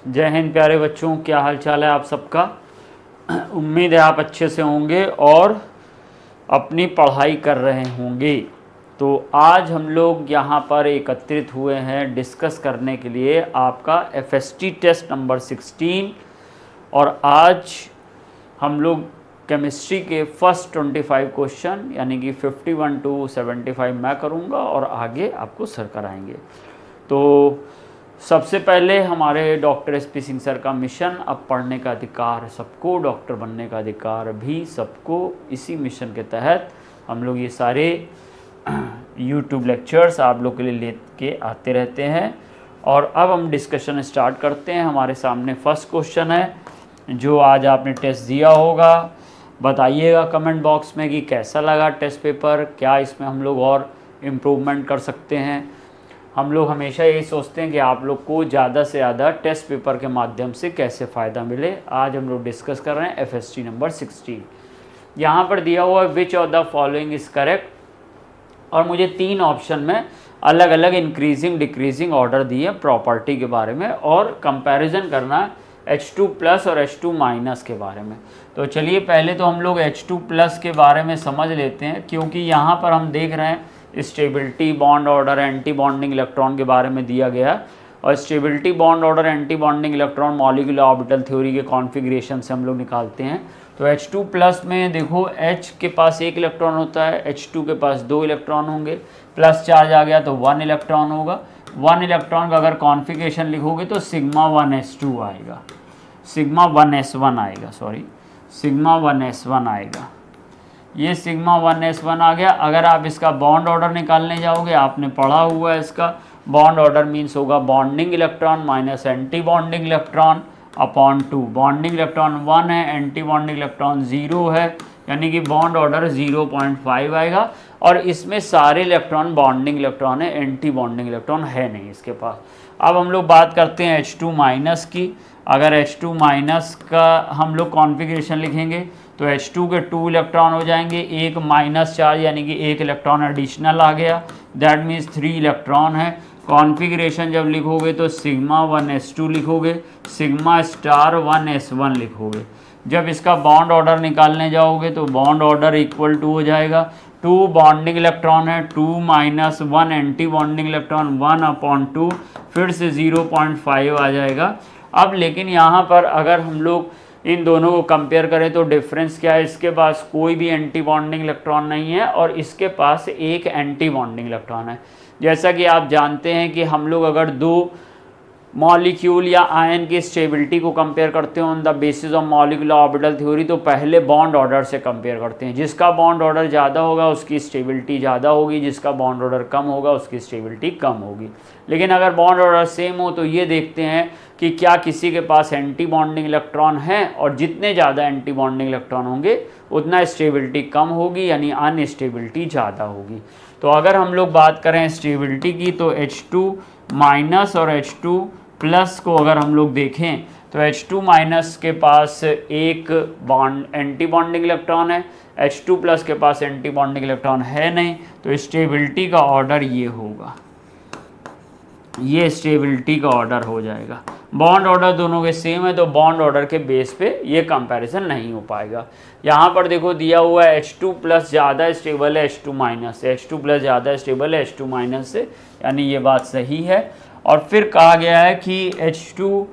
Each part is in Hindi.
जय हिंद प्यारे बच्चों, क्या हाल चाल है आप सबका। उम्मीद है आप अच्छे से होंगे और अपनी पढ़ाई कर रहे होंगे। तो आज हम लोग यहाँ पर एकत्रित हुए हैं डिस्कस करने के लिए आपका FST टेस्ट नंबर 16। और आज हम लोग केमिस्ट्री के फर्स्ट 25 क्वेश्चन यानी कि 51 to 75 मैं करूँगा और आगे आपको सर कराएंगे। तो सबसे पहले हमारे डॉक्टर SP सिंह सर का मिशन, अब पढ़ने का अधिकार सबको, डॉक्टर बनने का अधिकार भी सबको। इसी मिशन के तहत हम लोग ये सारे YouTube लेक्चर्स आप लोग के लिए लेके आते रहते हैं। और अब हम डिस्कशन स्टार्ट करते हैं। हमारे सामने फर्स्ट क्वेश्चन है जो आज आपने टेस्ट दिया होगा। बताइएगा कमेंट बॉक्स में कि कैसा लगा टेस्ट पेपर, क्या इसमें हम लोग और इम्प्रूवमेंट कर सकते हैं। हम लोग हमेशा यही सोचते हैं कि आप लोग को ज़्यादा से ज़्यादा टेस्ट पेपर के माध्यम से कैसे फ़ायदा मिले। आज हम लोग डिस्कस कर रहे हैं FST नंबर 16। यहाँ पर दिया हुआ है विच of the following is correct, और मुझे 3 ऑप्शन में अलग अलग इंक्रीजिंग डिक्रीजिंग ऑर्डर दिए प्रॉपर्टी के बारे में, और कंपैरिजन करना है H2 प्लस और H2 माइनस के बारे में। तो चलिए पहले तो हम लोग H2 प्लस के बारे में समझ लेते हैं, क्योंकि यहाँ पर हम देख रहे हैं stability, bond order, anti bonding electron के बारे में दिया गया है। और stability, bond order, anti bonding electron molecular orbital theory के कॉन्फ़िगरेशन से हम लोग निकालते हैं। तो H2 प्लस में देखो H के पास 1 इलेक्ट्रॉन होता है, H2 के पास 2 इलेक्ट्रॉन होंगे, प्लस चार्ज आ गया तो 1 इलेक्ट्रॉन होगा। 1 इलेक्ट्रॉन का अगर कॉन्फ़िगरेशन लिखोगे तो सिग्मा 1s2 आएगा, सिग्मा 1s1 आएगा, सॉरी सिग्मा 1s1 आएगा। ये सिग्मा 1s1 आ गया। अगर आप इसका बॉन्ड ऑर्डर निकालने जाओगे, आपने पढ़ा हुआ है इसका बॉन्ड ऑर्डर मीन्स होगा bonding electron minus anti bonding electron upon 2। Bonding electron 1 है, एंटी बॉन्डिंग इलेक्ट्रॉन 0 है, यानी कि बॉन्ड ऑर्डर 0.5 आएगा। और इसमें सारे इलेक्ट्रॉन बॉन्डिंग इलेक्ट्रॉन है, एंटी बॉन्डिंग इलेक्ट्रॉन है नहीं इसके पास। अब हम लोग बात करते हैं H2 माइनस की। अगर H2 माइनस का हम लोग कॉन्फ़िगरेशन लिखेंगे तो H2 के 2 इलेक्ट्रॉन हो जाएंगे, एक माइनस चार्ज यानी कि 1 इलेक्ट्रॉन एडिशनल आ गया, दैट मीन्स 3 इलेक्ट्रॉन है। कॉन्फ़िगरेशन जब लिखोगे तो सिग्मा 1s2 लिखोगे, सिग्मा स्टार 1s1 लिखोगे। जब इसका बॉन्ड ऑर्डर निकालने जाओगे तो बॉन्ड ऑर्डर इक्वल टू हो जाएगा 2 बॉन्डिंग इलेक्ट्रॉन है, 2 minus 1 anti bonding electron, 1 upon 2, फिर से 0.5 आ जाएगा। अब लेकिन यहाँ पर अगर हम लोग इन दोनों को कंपेयर करें तो डिफरेंस क्या है, इसके पास कोई भी एंटी बॉन्डिंग इलेक्ट्रॉन नहीं है और इसके पास एक एंटी बॉन्डिंग इलेक्ट्रॉन है। जैसा कि आप जानते हैं कि हम लोग अगर 2 मॉलिक्यूल या आयन की स्टेबिलिटी को कंपेयर करते हैं on the basis of molecular orbital theory, तो पहले बॉन्ड ऑर्डर से कंपेयर करते हैं। जिसका बॉन्ड ऑर्डर ज़्यादा होगा उसकी स्टेबिलिटी ज़्यादा होगी, जिसका बॉन्ड ऑर्डर कम होगा उसकी स्टेबिलिटी कम होगी। लेकिन अगर बॉन्ड ऑर्डर सेम हो तो ये देखते हैं कि क्या किसी के पास एंटी बॉन्डिंग इलेक्ट्रॉन है, और जितने ज़्यादा एंटी बॉन्डिंग इलेक्ट्रॉन होंगे उतना स्टेबिलिटी कम होगी, यानी अनस्टेबिलिटी ज़्यादा होगी। तो अगर हम लोग बात करें स्टेबिलिटी की तो H2 माइनस और H2 प्लस को अगर हम लोग देखें तो H2 माइनस के पास एक बॉन्ड एंटी बॉन्डिंग इलेक्ट्रॉन है, H2 प्लस के पास एंटी बॉन्डिंग इलेक्ट्रॉन है नहीं, तो स्टेबिलिटी का ऑर्डर ये होगा, ये स्टेबिलिटी का ऑर्डर हो जाएगा। बॉन्ड ऑर्डर दोनों के सेम है तो बॉन्ड ऑर्डर के बेस पे ये कंपैरिजन नहीं हो पाएगा। यहाँ पर देखो दिया हुआ है H2 प्लस ज़्यादा स्टेबल है H2 माइनस से, H2 प्लस ज़्यादा स्टेबल है H2 माइनस से, यानी ये बात सही है। और फिर कहा गया है कि H2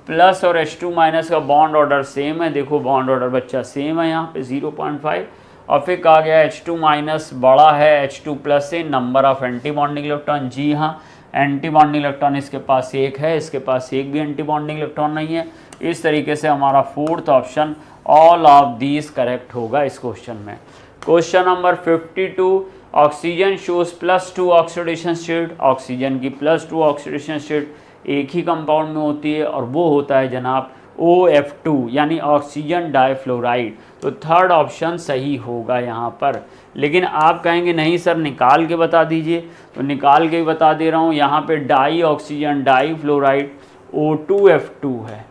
प्लस और H2 माइनस का बॉन्ड ऑर्डर सेम है, देखो बॉन्ड ऑर्डर बच्चा सेम है यहाँ पे 0.5। और फिर कहा गया है H2 माइनस बड़ा है H2 प्लस से number of anti bonding electron. जी हाँ, एंटी बॉन्डिंग इलेक्ट्रॉन इसके पास एक है, इसके पास एक भी एंटी बॉन्डिंग इलेक्ट्रॉन नहीं है। इस तरीके से हमारा 4th option all of these correct होगा इस क्वेश्चन में। Question number 52, oxygen shows +2 oxidation state. Oxygen की +2 ऑक्सीडेशन स्टेट एक ही कंपाउंड में होती है और वो होता है जनाब OF2 यानी ऑक्सीजन डाइफ्लोराइड। तो 3rd ऑप्शन सही होगा यहाँ पर। लेकिन आप कहेंगे नहीं सर निकाल के बता दीजिए, तो निकाल के ही बता दे रहा हूँ। यहाँ पे डाई ऑक्सीजन डाइफ्लोराइड O2F2 है,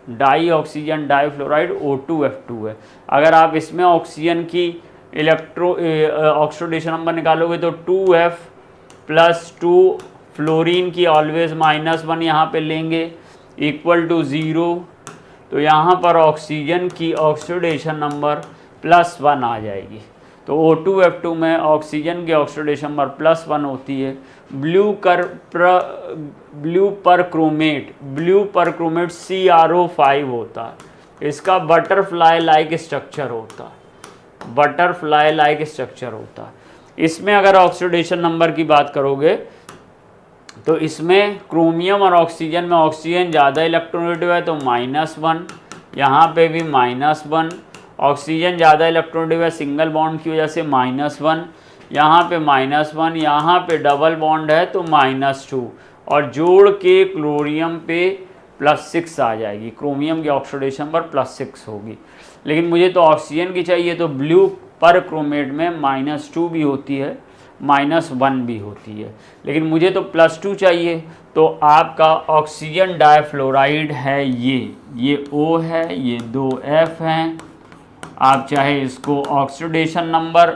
डाई ऑक्सीजन डाइफ्लोराइड O2F2 है। अगर आप इसमें ऑक्सीजन की ऑक्सीडेशन नंबर निकालोगे तो 2F+2, फ्लोरीन की ऑलवेज -1 यहाँ पे लेंगे, इक्वल टू 0, तो यहाँ पर ऑक्सीजन की ऑक्सीडेशन नंबर +1 आ जाएगी। तो O2F2 में ऑक्सीजन की ऑक्सीडेशन नंबर +1 होती है। ब्लू पर क्रोमेट CrO5 होता है, इसका बटरफ्लाई लाइक स्ट्रक्चर होता है। इसमें अगर ऑक्सीडेशन नंबर की बात करोगे तो इसमें क्रोमियम और ऑक्सीजन में ऑक्सीजन ज़्यादा इलेक्ट्रोनेगेटिव है तो -1, यहाँ पे भी -1, ऑक्सीजन ज़्यादा इलेक्ट्रोनेगेटिव है सिंगल बॉन्ड की वजह से -1, यहाँ पे -1, यहाँ पे डबल बॉन्ड है तो -2, और जोड़ के क्लोरियम पे +6 आ जाएगी, क्रोमियम की ऑक्सीडेशन पर +6 होगी। लेकिन मुझे तो ऑक्सीजन की चाहिए, तो ब्लू पर क्रोमेट में -2 भी होती है, -1 भी होती है, लेकिन मुझे तो +2 चाहिए। तो आपका ऑक्सीजन डाइफ्लोराइड है, ये O है, ये 2F हैं। आप चाहे इसको ऑक्सीडेशन नंबर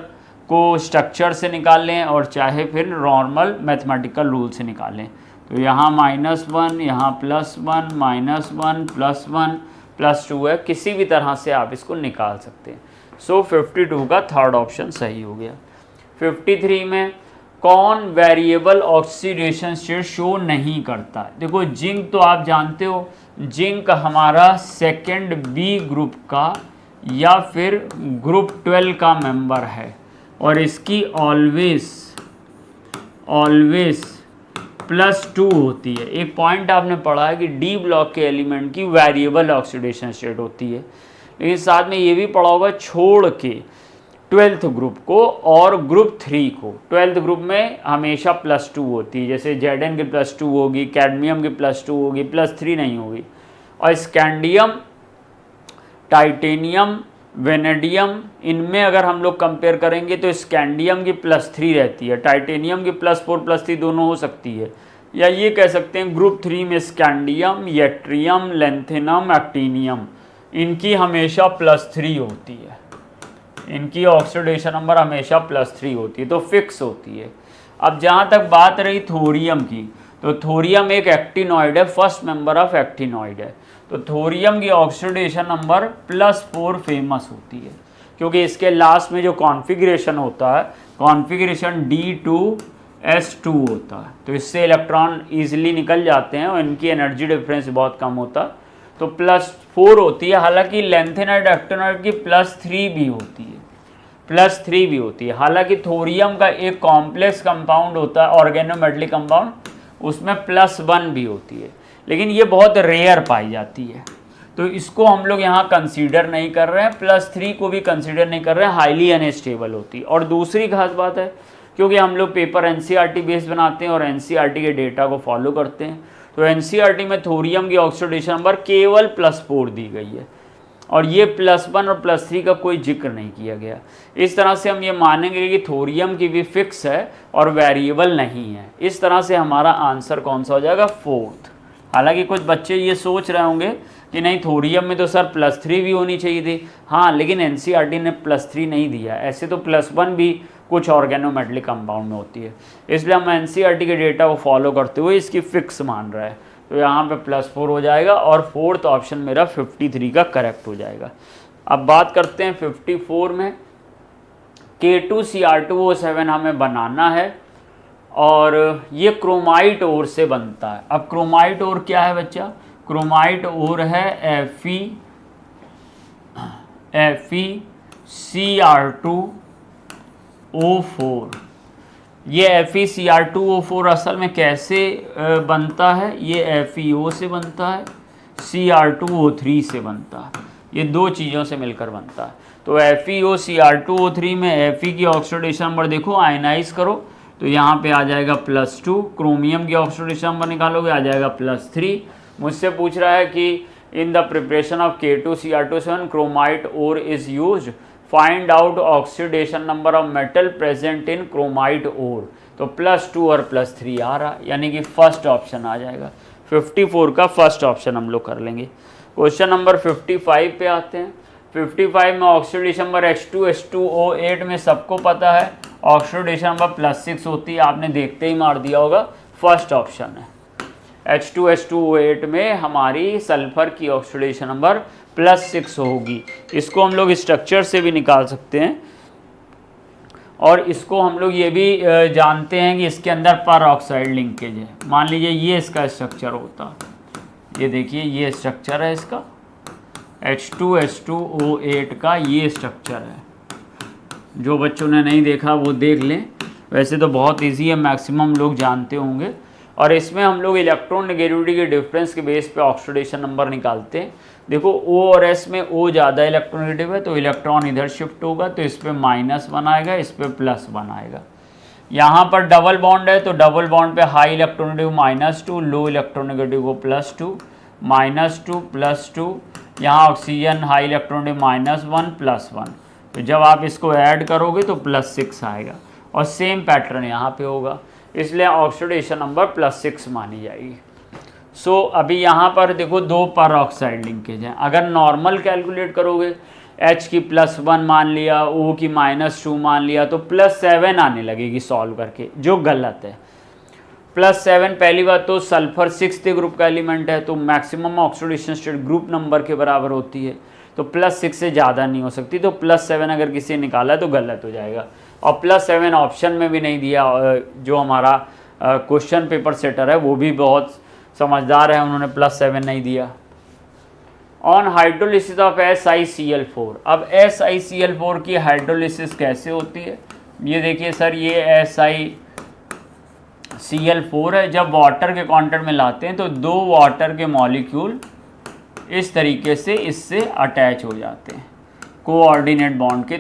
को स्ट्रक्चर से निकाल लें और चाहे फिर नॉर्मल मैथमेटिकल रूल से निकाल लें। तो यहाँ -1, यहाँ +1, -1, +1, +2 है, किसी भी तरह से आप इसको निकाल सकते हैं। सो 52 का थर्ड ऑप्शन सही हो गया। 53 में कौन वेरिएबल ऑक्सीडेशन स्टेट शो नहीं करता है? देखो जिंक तो आप जानते हो, जिंक हमारा सेकेंड B ग्रुप का या फिर ग्रुप 12 का मेंबर है, और इसकी ऑलवेज +2 होती है। एक पॉइंट आपने पढ़ा है कि D ब्लॉक के एलिमेंट की वेरिएबल ऑक्सीडेशन स्टेट होती है, लेकिन साथ में ये भी पढ़ा होगा छोड़ के 12th ग्रुप को और ग्रुप 3 को। 12th ग्रुप में हमेशा +2 होती है, जैसे Zn की +2 होगी, कैडमियम की +2 होगी, +3 नहीं होगी। और स्कैंडियम, टाइटेनियम, वेनेडियम, इनमें अगर हम लोग कंपेयर करेंगे तो स्कैंडियम की +3 रहती है, टाइटेनियम की +4 +3 दोनों हो सकती है। या ये कह सकते हैं ग्रुप 3 में स्कैंडियम, येट्रियम, लेंथेनम, एक्टीनियम, इनकी हमेशा +3 होती है, इनकी ऑक्सीडेशन नंबर हमेशा +3 होती है, तो फिक्स होती है। अब जहाँ तक बात रही थोरियम की, तो थोरियम एक एक्टिनॉइड है, फर्स्ट मेंबर ऑफ एक्टिनॉइड है, तो थोरियम की ऑक्सीडेशन नंबर +4 फेमस होती है, क्योंकि इसके लास्ट में जो कॉन्फ़िगरेशन होता है, कॉन्फ़िगरेशन D2S2 होता है, तो इससे इलेक्ट्रॉन ईजिली निकल जाते हैं और इनकी एनर्जी डिफरेंस बहुत कम होता है, तो +4 होती है। हालांकि लेंथेनाइड एक्टिनॉइड की +3 भी होती है, हालांकि थोरियम का एक कॉम्प्लेक्स कंपाउंड होता है, ऑर्गेनोमेटलिक कंपाउंड, उसमें +1 भी होती है, लेकिन ये बहुत रेयर पाई जाती है, तो इसको हम लोग यहाँ कंसीडर नहीं कर रहे हैं। +3 को भी कंसीडर नहीं कर रहे हैं, हाईली अनस्टेबल होती है। और दूसरी खास बात है, क्योंकि हम लोग पेपर NCERT बेस्ड बनाते हैं और NCERT के डेटा को फॉलो करते हैं, तो NCERT में थोरियम की ऑक्सीडेशन नंबर केवल +4 दी गई है, और ये +1 और +3 का कोई जिक्र नहीं किया गया। इस तरह से हम ये मानेंगे कि थोरियम की भी फिक्स है और वेरिएबल नहीं है। इस तरह से हमारा आंसर कौन सा हो जाएगा? 4th। हालांकि कुछ बच्चे ये सोच रहे होंगे कि नहीं थोरियम में तो सर +3 भी होनी चाहिए थी, हाँ, लेकिन NCERT ने +3 नहीं दिया, ऐसे तो +1 भी कुछ ऑर्गेनोमेटलिक कंपाउंड में होती है, इसलिए हम NCERT के डेटा को फॉलो करते हुए इसकी फिक्स मान रहे हैं, तो यहाँ पे +4 हो जाएगा और 4th ऑप्शन मेरा 53 का करेक्ट हो जाएगा। अब बात करते हैं 54 में, K2Cr2O7 हमें बनाना है और ये क्रोमाइट ओर से बनता है। अब क्रोमाइट ओर क्या है बच्चा? क्रोमाइट ओर है FeCr2O4। ये FeCr2O4 असल में कैसे बनता है? ये FeO से बनता है, Cr2O3 से बनता है, ये दो चीज़ों से मिलकर बनता है। तो FeOCr2O3 में Fe की ऑक्सीडेशन नंबर देखो, आयनाइज करो तो यहाँ पे आ जाएगा +2, क्रोमियम की ऑक्सीडेशन नंबर निकालोगे आ जाएगा +3। मुझसे पूछ रहा है कि in the preparation of K2Cr2O7 chromite ore is used, find out oxidation number of metal present in chromite ore, तो +2 और +3 आ रहा, यानी कि फर्स्ट ऑप्शन आ जाएगा। 54 का फर्स्ट ऑप्शन हम लोग कर लेंगे। क्वेश्चन नंबर 55 पे आते हैं। 55 में ऑक्सीडेशन नंबर H2H2O8 में सबको पता है ऑक्सीडेशन नंबर +6 होती है, आपने देखते ही मार दिया होगा, फर्स्ट ऑप्शन है। H2SO8 में हमारी सल्फर की ऑक्सीडेशन नंबर +6 होगी। इसको हम लोग स्ट्रक्चर से भी निकाल सकते हैं और इसको हम लोग ये भी जानते हैं कि इसके अंदर पर ऑक्साइड लिंकेज है। मान लीजिए ये इसका स्ट्रक्चर होता, ये देखिए ये स्ट्रक्चर है इसका, H2SO8 का ये स्ट्रक्चर है। जो बच्चों ने नहीं देखा वो देख लें, वैसे तो बहुत इजी है, मैक्सिमम लोग जानते होंगे। और इसमें हम लोग इलेक्ट्रॉन नेगेटिविटी के डिफरेंस के बेस पे ऑक्सीडेशन नंबर निकालते हैं। देखो O और S में O ज़्यादा इलेक्ट्रोनेगेटिव है तो इलेक्ट्रॉन इधर शिफ्ट होगा, तो इस पर -1 आएगा, इस पर +1 आएगा। यहाँ पर डबल बॉन्ड है तो डबल बॉन्ड पे हाई इलेक्ट्रोनेगेटिव -2, लो इलेक्ट्रोनेगेटिव को +2, -2 +2। यहाँ ऑक्सीजन हाई इलेक्ट्रोनेगेटिव -1 +1, तो जब आप इसको ऐड करोगे तो +6 आएगा। और सेम पैटर्न यहाँ पे होगा, इसलिए ऑक्सीडेशन नंबर +6 मानी जाएगी। सो अभी यहाँ पर देखो 2 पर ऑक्साइड लिंकेज हैं। अगर नॉर्मल कैलकुलेट करोगे, H की +1 मान लिया, O की -2 मान लिया, तो +7 आने लगेगी सॉल्व करके, जो गलत है। +7 पहली बात तो सल्फर 6th ग्रुप का एलिमेंट है, तो maximum oxidation state group number के बराबर होती है, तो +6 से ज़्यादा नहीं हो सकती। तो +7 अगर किसी ने निकाला तो गलत हो जाएगा। और +7 ऑप्शन में भी नहीं दिया। जो हमारा क्वेश्चन पेपर सेटर है वो भी बहुत समझदार है, उन्होंने +7 नहीं दिया। On hydrolysis of SiCl4। अब SiCl4 की हाइड्रोलिसिस कैसे होती है, ये देखिए सर, ये SiCl4 है। जब वाटर के कांटेक्ट में लाते हैं तो 2 वाटर के मॉलिक्यूल इस तरीके से इससे अटैच हो जाते हैं, कोऑर्डिनेट बॉन्ड के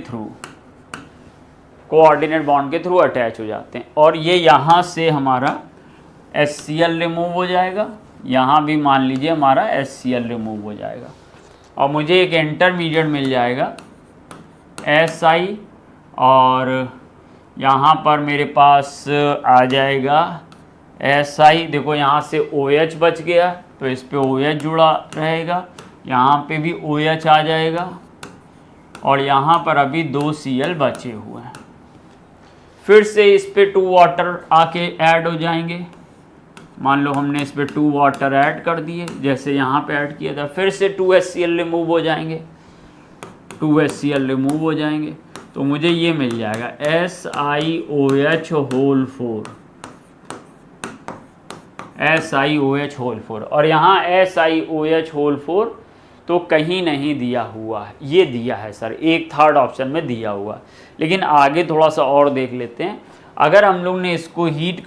थ्रू अटैच हो जाते हैं। और ये यहाँ से हमारा HCl रिमूव हो जाएगा, यहाँ भी मान लीजिए हमारा HCl रिमूव हो जाएगा, और मुझे एक इंटरमीडिएट मिल जाएगा Si, और यहाँ पर मेरे पास आ जाएगा Si। देखो यहाँ से OH बच गया तो इस पे OH जुड़ा रहेगा, यहाँ पे भी OH आ जाएगा, और यहाँ पर अभी 2 Cl बचे हुए हैं। फिर से इस पे 2 वाटर आके ऐड हो जाएंगे। मान लो हमने इस पे 2 वाटर ऐड कर दिए, जैसे यहाँ पे ऐड किया था। फिर से 2 HCl रिमूव हो जाएंगे, 2 HCl रिमूव हो जाएंगे, तो मुझे ये मिल जाएगा SiOH4। और यहाँ SiOH4 तो कहीं नहीं दिया हुआ है, ये दिया है सर, 1/3 ऑप्शन में दिया हुआ। लेकिन आगे थोड़ा सा और देख लेते हैं। अगर हम लोग ने इसको हीट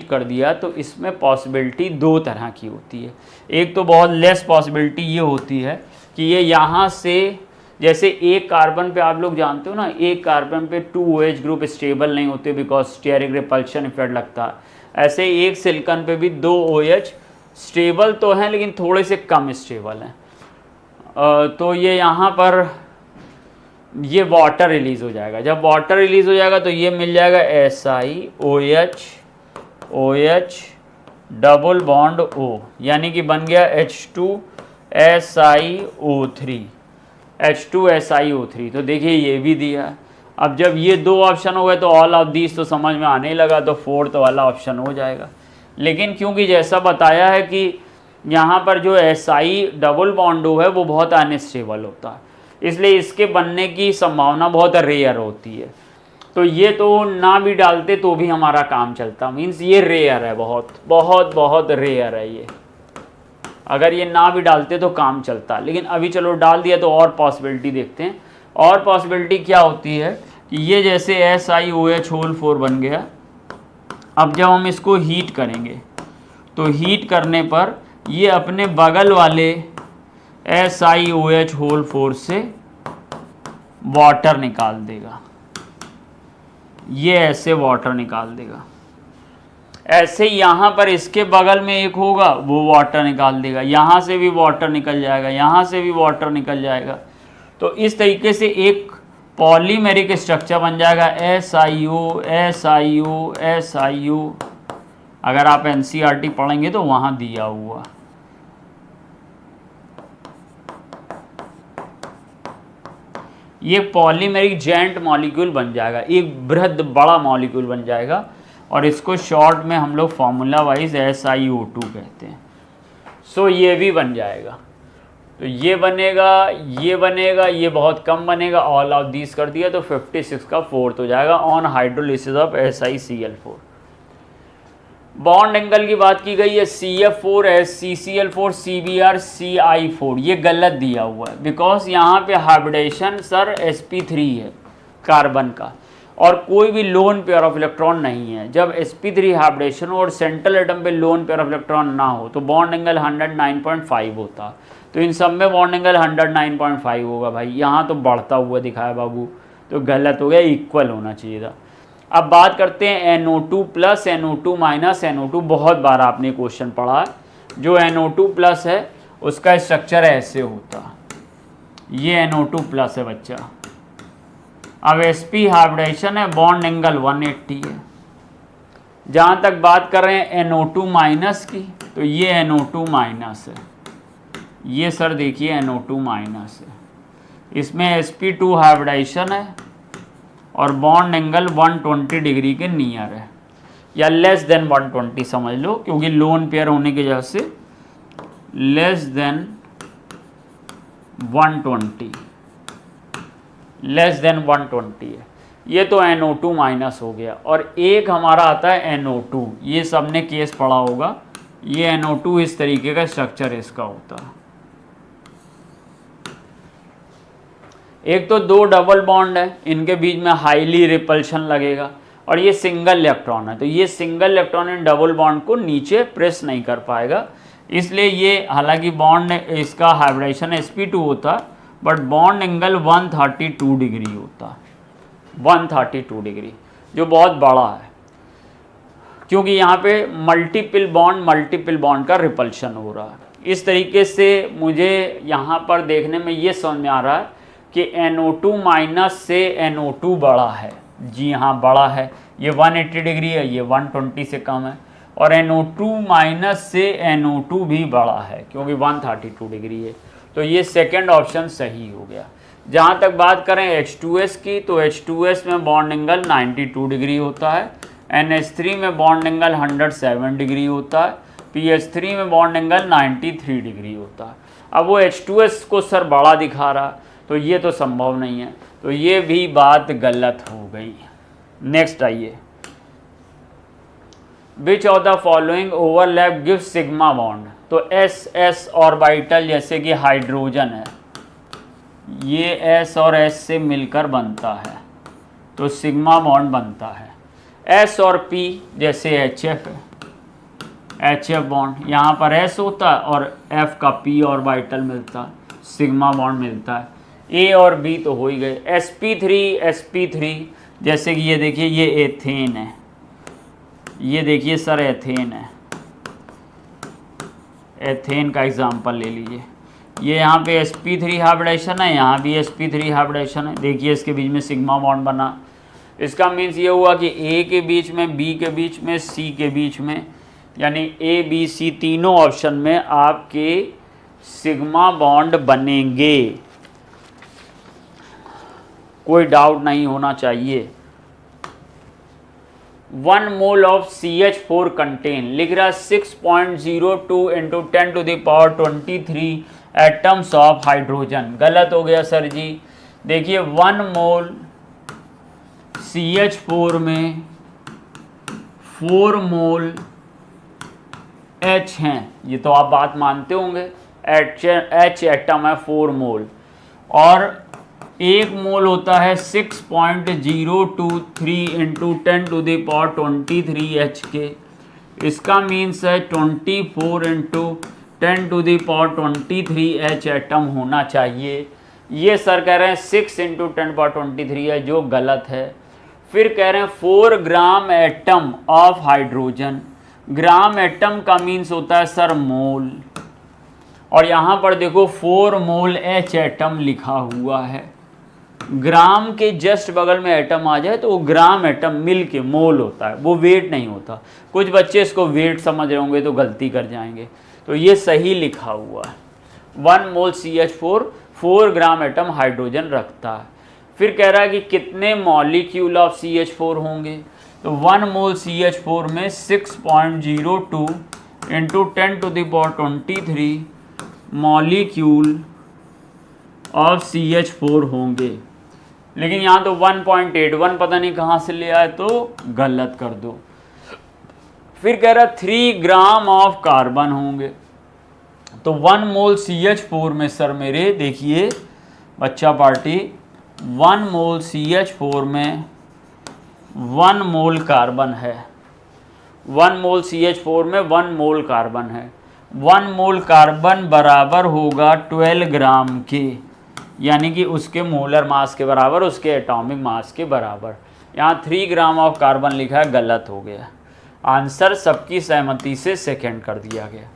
कर दिया, तो इसमें पॉसिबिलिटी 2 तरह की होती है। एक तो बहुत लेस पॉसिबिलिटी ये होती है कि ये यहाँ से, जैसे एक कार्बन पे आप लोग जानते हो ना, एक कार्बन पे 2 OH ग्रुप स्टेबल नहीं होते बिकॉज स्टेरिक रिपल्शन इफेक्ट लगता है, ऐसे एक सिलिकॉन पे भी 2 OH स्टेबल तो हैं लेकिन थोड़े से कम स्टेबल हैं। तो ये यहाँ पर ये वाटर रिलीज़ हो जाएगा। जब वाटर रिलीज़ हो जाएगा तो ये मिल जाएगा SiOH डबल बॉन्ड O, यानी कि बन गया H2SiO3। तो देखिए ये भी दिया। अब जब ये 2 ऑप्शन हो गए तो ऑल ऑफ दीज तो समझ में आने लगा, तो 4th वाला ऑप्शन हो जाएगा। लेकिन क्योंकि जैसा बताया है कि यहाँ पर जो Si डबल बॉन्ड O है वो बहुत अनस्टेबल होता है, इसलिए इसके बनने की संभावना बहुत रेयर होती है। तो ये तो ना भी डालते तो भी हमारा काम चलता, मीन्स ये रेयर है, बहुत रेयर है ये। अगर ये ना भी डालते तो काम चलता, लेकिन अभी चलो डाल दिया तो और पॉसिबिलिटी देखते हैं। और पॉसिबिलिटी क्या होती है कि ये जैसे SiOH4 बन गया। अब जब हम इसको हीट करेंगे तो हीट करने पर ये अपने बगल वाले SiOH4 से वाटर निकाल देगा, ये ऐसे वाटर निकाल देगा। ऐसे यहाँ पर इसके बगल में एक होगा, वो वाटर निकाल देगा, यहाँ से भी वाटर निकल जाएगा, यहाँ से भी वाटर निकल जाएगा। तो इस तरीके से एक पॉलीमेरिक स्ट्रक्चर बन जाएगा SiO। अगर आप NCERT पढ़ेंगे तो वहाँ दिया हुआ। ये पॉलीमेरिक जेंट मॉलिक्यूल बन जाएगा, एक बृहद बड़ा मॉलिक्यूल बन जाएगा। और इसको शॉर्ट में हम लोग फार्मूला वाइज SiO2 कहते हैं। सो ये भी बन जाएगा, तो ये बनेगा, ये बनेगा, ये बहुत कम बनेगा, ऑल ऑफ दिस कर दिया तो 56 का फोर्थ हो जाएगा on hydrolysis of SiCl4। Bond angle की बात की गई है, CF4 SCCl4 CBr CI4, ये गलत दिया हुआ है बिकॉज यहाँ पे हाइब्रिडेशन सर sp3 है कार्बन का और कोई भी लोन पेयर ऑफ इलेक्ट्रॉन नहीं है। जब sp3 हाइब्रिडेशन और सेंट्रल एटम पे लोन पेयर ऑफ इलेक्ट्रॉन ना हो तो बॉन्ड एंगल 109.5 होता, तो इन सब में बॉन्ड एंगल 109.5 होगा भाई। यहाँ तो बढ़ता हुआ दिखाया बाबू, तो गलत हो गया, इक्वल होना चाहिए था। अब बात करते हैं NO2 plus NO2 minus NO2। बहुत बार आपने क्वेश्चन पढ़ा है, जो NO2 प्लस है उसका स्ट्रक्चर ऐसे होता, ये NO2 प्लस है बच्चा। अब sp हाइब्रिडेशन है, बॉन्ड एंगल 180 है। जहाँ तक बात कर रहे हैं NO2 माइनस की, तो ये NO2 माइनस है, ये सर देखिए NO2 माइनस है। इसमें sp2 हाइब्रिडेशन है और बॉन्ड एंगल 120 डिग्री के नियर है, या लेस देन 120 समझ लो, क्योंकि लोन पेयर होने की वजह से लेस देन 120, लेस देन 120 है। ये तो NO2 माइनस हो गया। और एक हमारा आता है NO2, ये सबने केस पढ़ा होगा, ये NO2 इस तरीके का स्ट्रक्चर इसका होता है। एक तो दो डबल बॉन्ड है, इनके बीच में हाईली रिपल्शन लगेगा, और ये सिंगल इलेक्ट्रॉन है, तो ये single electron in double bond को नीचे प्रेस नहीं कर पाएगा, इसलिए ये हालांकि बॉन्ड इसका हाइब्रिडेशन sp2 होता, बट बॉन्ड एंगल 132 डिग्री होता, 132 डिग्री, जो बहुत बड़ा है, क्योंकि यहाँ पे मल्टीपल बॉन्ड का रिपल्शन हो रहा है। इस तरीके से मुझे यहाँ पर देखने में ये समझ में आ रहा है कि NO2 माइनस से NO2 बड़ा है। जी हाँ, बड़ा है, ये 180 डिग्री है, ये 120 से कम है, और NO2 माइनस से NO2 भी बड़ा है क्योंकि 132 डिग्री है, तो ये सेकंड ऑप्शन सही हो गया। जहाँ तक बात करें H2S की, तो H2S में बॉन्ड एंगल 92 डिग्री होता है, NH3 में बॉन्ड एंगल 107 डिग्री होता है, PH3 में बॉन्ड एंगल 93 डिग्री होता है। अब वो H2S को सर बड़ा दिखा रहा, तो ये तो संभव नहीं है, तो ये भी बात गलत हो गई। नेक्स्ट आइए, विच of the following overlap give sigma bond. तो S ऑर्बिटल जैसे कि हाइड्रोजन है, ये S और S से मिलकर बनता है तो सिग्मा बॉन्ड बनता है। S और P जैसे HF है, HF बॉन्ड, यहाँ पर S होता है और F का P ऑर्बिटल मिलता है, सिग्मा बॉन्ड मिलता है। A और B तो हो ही गए। sp3 जैसे कि ये देखिए, ये एथेन है, ये देखिए सर एथेन है, एथेन का एग्जांपल ले लीजिए। ये यहाँ पे sp3 हाइब्रिडेशन है, यहाँ भी sp3 हाइब्रिडेशन है, देखिए इसके बीच में सिग्मा बॉन्ड बना। इसका मीन्स ये हुआ कि A के बीच में, B के बीच में, C के बीच में, यानी A B C तीनों ऑप्शन में आपके सिग्मा बॉन्ड बनेंगे, कोई डाउट नहीं होना चाहिए। 1 मोल ऑफ CH4 कंटेन, लिख रहा 6.02 इंटू 10⁻23 एटम्स ऑफ हाइड्रोजन। गलत हो गया सर जी। देखिए 1 मोल CH4 में 4 मोल H हैं, ये तो आप बात मानते होंगे, H एटम है 4 मोल, और 1 मोल होता है 6.023 इंटू 10⁻23 H के। इसका मीन्स है 24 इंटू 10⁻23 H एटम होना चाहिए। ये सर कह रहे हैं 6 इंटू 10⁻23 है, जो गलत है। फिर कह रहे हैं 4 gram atom of hydrogen. Gram atom का मीन्स होता है सर मोल, और यहाँ पर देखो 4 मोल H एटम लिखा हुआ है। ग्राम के जस्ट बगल में एटम आ जाए तो वो ग्राम एटम मिल के मोल होता है, वो वेट नहीं होता। कुछ बच्चे इसको वेट समझ रहे होंगे तो गलती कर जाएंगे, तो ये सही लिखा हुआ है। 1 मोल CH4 4 ग्राम एटम हाइड्रोजन रखता है। फिर कह रहा है कि कितने मॉलिक्यूल ऑफ CH4 होंगे, तो 1 मोल CH4 में 6.02 इंटू 10⁻23 मॉलिक्यूल ऑफ CH4 होंगे। लेकिन यहाँ तो 1.81 पता नहीं कहाँ से ले आए, तो गलत कर दो। फिर कह रहा 3 ग्राम ऑफ कार्बन होंगे। तो 1 मोल CH4 में सर मेरे देखिए बच्चा पार्टी, 1 मोल CH4 में 1 मोल कार्बन है। 1 मोल CH4 में 1 मोल कार्बन है। 1 मोल कार्बन बराबर होगा 12 ग्राम के, यानी कि उसके मोलर मास के बराबर, उसके एटॉमिक मास के बराबर। यहाँ 3 ग्राम ऑफ कार्बन लिखा है, गलत हो गया। आंसर सबकी सहमति से सेकंड कर दिया गया।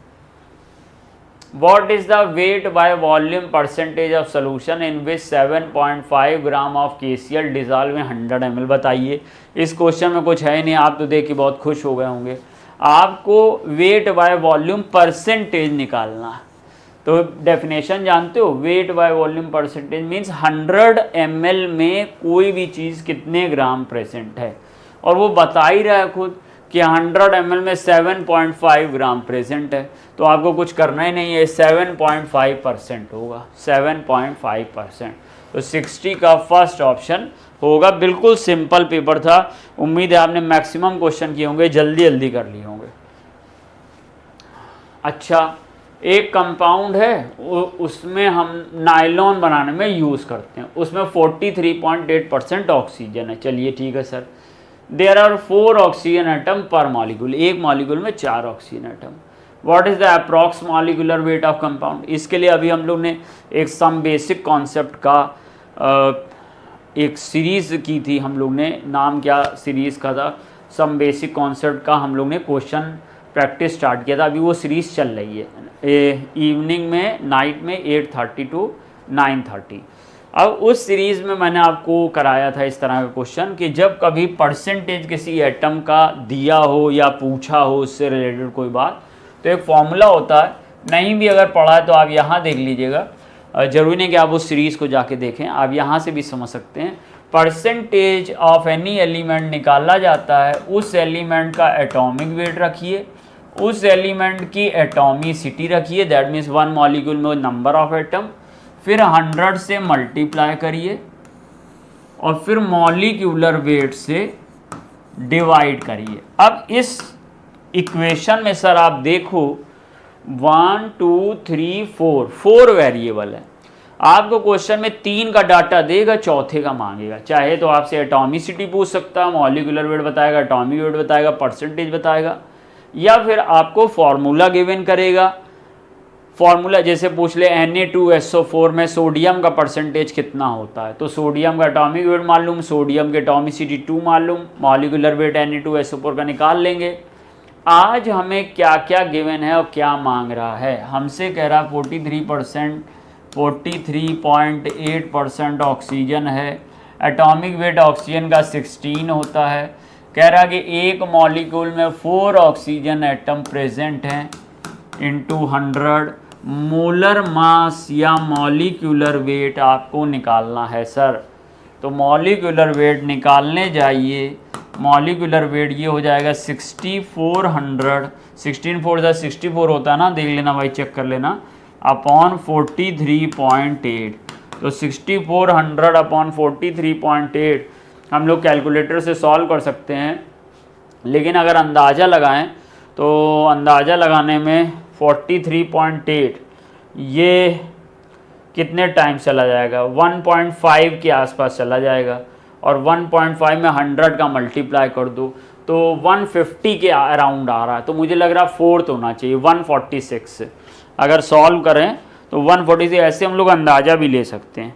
What is the weight by volume percentage of solution in which 7.5 gram of KCl dissolve in 100 ml? बताइए। इस क्वेश्चन में कुछ है ही नहीं, आप तो देख के बहुत खुश हो गए होंगे। आपको वेट बाय वॉल्यूम परसेंटेज निकालना। तो डेफिनेशन जानते हो, weight by volume percentage means 100 ml में कोई भी चीज़ कितने ग्राम प्रेजेंट है, और वो बता ही रहा है खुद कि 100 ml में 7.5 ग्राम प्रेजेंट है। तो आपको कुछ करना ही नहीं है, 7.5% होगा, 7.5%। तो 60 का फर्स्ट ऑप्शन होगा। बिल्कुल सिंपल पेपर था, उम्मीद है आपने मैक्सिमम क्वेश्चन किए होंगे, जल्दी जल्दी कर लिए होंगे। अच्छा, एक कंपाउंड है, उसमें हम नायलॉन बनाने में यूज़ करते हैं, उसमें 43.8% ऑक्सीजन है। चलिए ठीक है sir. There are 4 oxygen atom per molecule, एक मॉलिक्यूल में 4 oxygen atom. What is the approx molecular weight of compound? इसके लिए अभी हम लोग ने एक सम बेसिक कॉन्सेप्ट का एक सीरीज़ की थी हम लोग ने, नाम क्या सीरीज़ का था, सम बेसिक कॉन्सेप्ट का हम लोग ने क्वेश्चन प्रैक्टिस स्टार्ट किया था। अभी वो सीरीज़ चल रही है इवनिंग में, नाइट में 8:30 to 9:30। अब उस सीरीज़ में मैंने आपको कराया था इस तरह का क्वेश्चन कि जब कभी परसेंटेज किसी एटम का दिया हो या पूछा हो उससे रिलेटेड कोई बात, तो एक फॉर्मूला होता है। नहीं भी अगर पढ़ा है तो आप यहाँ देख लीजिएगा, ज़रूरी नहीं कि आप उस सीरीज़ को जाके देखें, आप यहाँ से भी समझ सकते हैं। परसेंटेज ऑफ एनी एलिमेंट निकाला जाता है, उस एलिमेंट का एटॉमिक वेट रखिए, उस एलिमेंट की एटॉमिसिटी रखिए, दैट मीन्स 1 मॉलिक्यूल में नंबर ऑफ एटम, फिर 100 से मल्टीप्लाई करिए और फिर मॉलिक्यूलर वेट से डिवाइड करिए। अब इस इक्वेशन में सर आप देखो 1 2 3 4 वेरिएबल है। आपको क्वेश्चन में 3 का डाटा देगा, चौथे का मांगेगा। चाहे तो आपसे एटॉमिसिटी पूछ सकता है, मॉलिक्यूलर वेट बताएगा, एटॉमिक वेट बताएगा, परसेंटेज बताएगा, या फिर आपको फॉर्मूला गिवन करेगा। फॉर्मूला जैसे पूछ ले Na2SO4 में सोडियम का परसेंटेज कितना होता है, तो सोडियम का एटॉमिक वेट मालूम, सोडियम के एटॉमिसिटी 2 मालूम, मॉलिक्यूलर वेट Na2SO4 का निकाल लेंगे। आज हमें क्या क्या गिवन है और क्या मांग रहा है? हमसे कह रहा 43.8% ऑक्सीजन है, एटॉमिक वेट ऑक्सीजन का 16 होता है। कह रहा कि एक मॉलिक्यूल में 4 ऑक्सीजन एटम प्रेजेंट हैं इंटू 100 मोलर मास या मॉलिक्यूलर वेट आपको निकालना है सर। तो मॉलिक्यूलर वेट निकालने जाइए, मॉलिक्यूलर वेट ये हो जाएगा 6400, 16 4 जा 64 होता है ना, देख लेना भाई, चेक कर लेना, अपॉन 43.8। तो 6400 अपॉन 43.8 हम लोग कैलकुलेटर से सॉल्व कर सकते हैं, लेकिन अगर अंदाज़ा लगाएं तो अंदाज़ा लगाने में 43.8 ये कितने टाइम चला जाएगा? 1.5 के आसपास चला जाएगा, और 1.5 में 100 का मल्टीप्लाई कर दो तो 150 के अराउंड आ रहा है। तो मुझे लग रहा 4th होना चाहिए, 146। अगर सॉल्व करें तो 146, ऐसे हम लोग अंदाज़ा भी ले सकते हैं।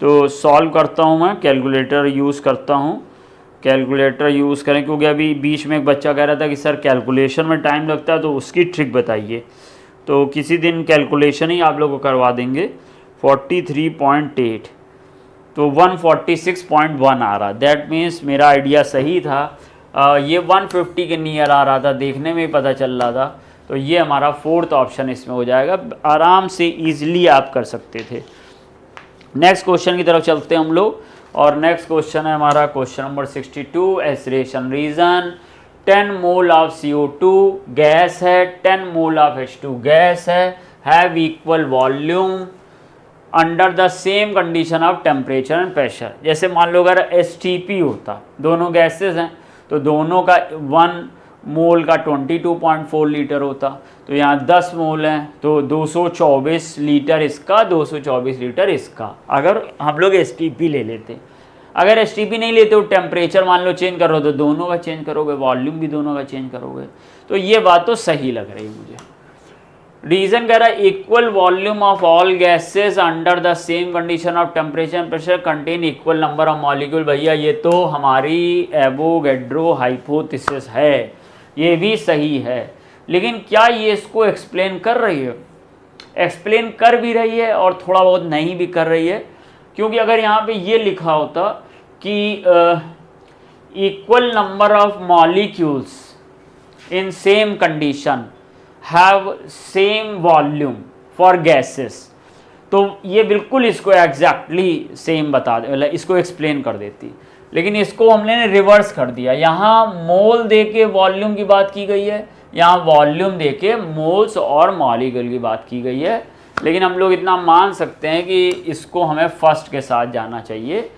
तो सॉल्व करता हूँ मैं, कैलकुलेटर यूज़ करता हूँ, कैलकुलेटर यूज़ करें, क्योंकि अभी बीच में एक बच्चा कह रहा था कि सर कैलकुलेशन में टाइम लगता है, तो उसकी ट्रिक बताइए। तो किसी दिन कैलकुलेशन ही आप लोगों को करवा देंगे। 43.8 तो 146.1 आ रहा, दैट मीन्स मेरा आइडिया सही था। ये 150 के नियर आ रहा था, देखने में ही पता चल रहा था। तो ये हमारा 4th ऑप्शन इसमें हो जाएगा, आराम से ईजिली आप कर सकते थे। नेक्स्ट क्वेश्चन की तरफ चलते हैं हम लोग। और नेक्स्ट क्वेश्चन है हमारा question number 62, assertion reason. 10 mole of CO2 gas है, 10 मोल ऑफ H2 गैस है equal volume under the same condition of temperature and pressure. जैसे मान लो अगर STP होता, दोनों गैसेस हैं तो दोनों का 1 मोल का 22.4 लीटर होता, तो यहाँ 10 मोल हैं तो 224 लीटर इसका, 224 लीटर इसका, अगर हम लोग STP ले लेते। अगर STP नहीं लेते तो टेम्परेचर मान लो चेंज करो तो दोनों का चेंज करोगे, वॉल्यूम भी दोनों का चेंज करोगे, तो ये बात तो सही लग रही है मुझे। रीजन कह रहा है equal volume of all gases under the same condition of temperature and pressure contain equal number of molecule. भैया ये तो हमारी एवोगैड्रो हाइपोथेसिस है, ये भी सही है, लेकिन क्या ये इसको एक्सप्लेन कर रही है? एक्सप्लेन कर भी रही है और थोड़ा बहुत नहीं भी कर रही है, क्योंकि अगर यहाँ पे ये लिखा होता कि equal number of molecules in same condition have same volume for gases, तो ये बिल्कुल इसको एग्जैक्टली सेम बता दे, मतलब इसको एक्सप्लेन कर देती। लेकिन इसको हमने रिवर्स कर दिया, यहाँ मोल दे के वॉल्यूम की बात की गई है, यहाँ वॉल्यूम दे के मोल्स और मॉलिक्यूल की बात की गई है। लेकिन हम लोग इतना मान सकते हैं कि इसको हमें फर्स्ट के साथ जाना चाहिए।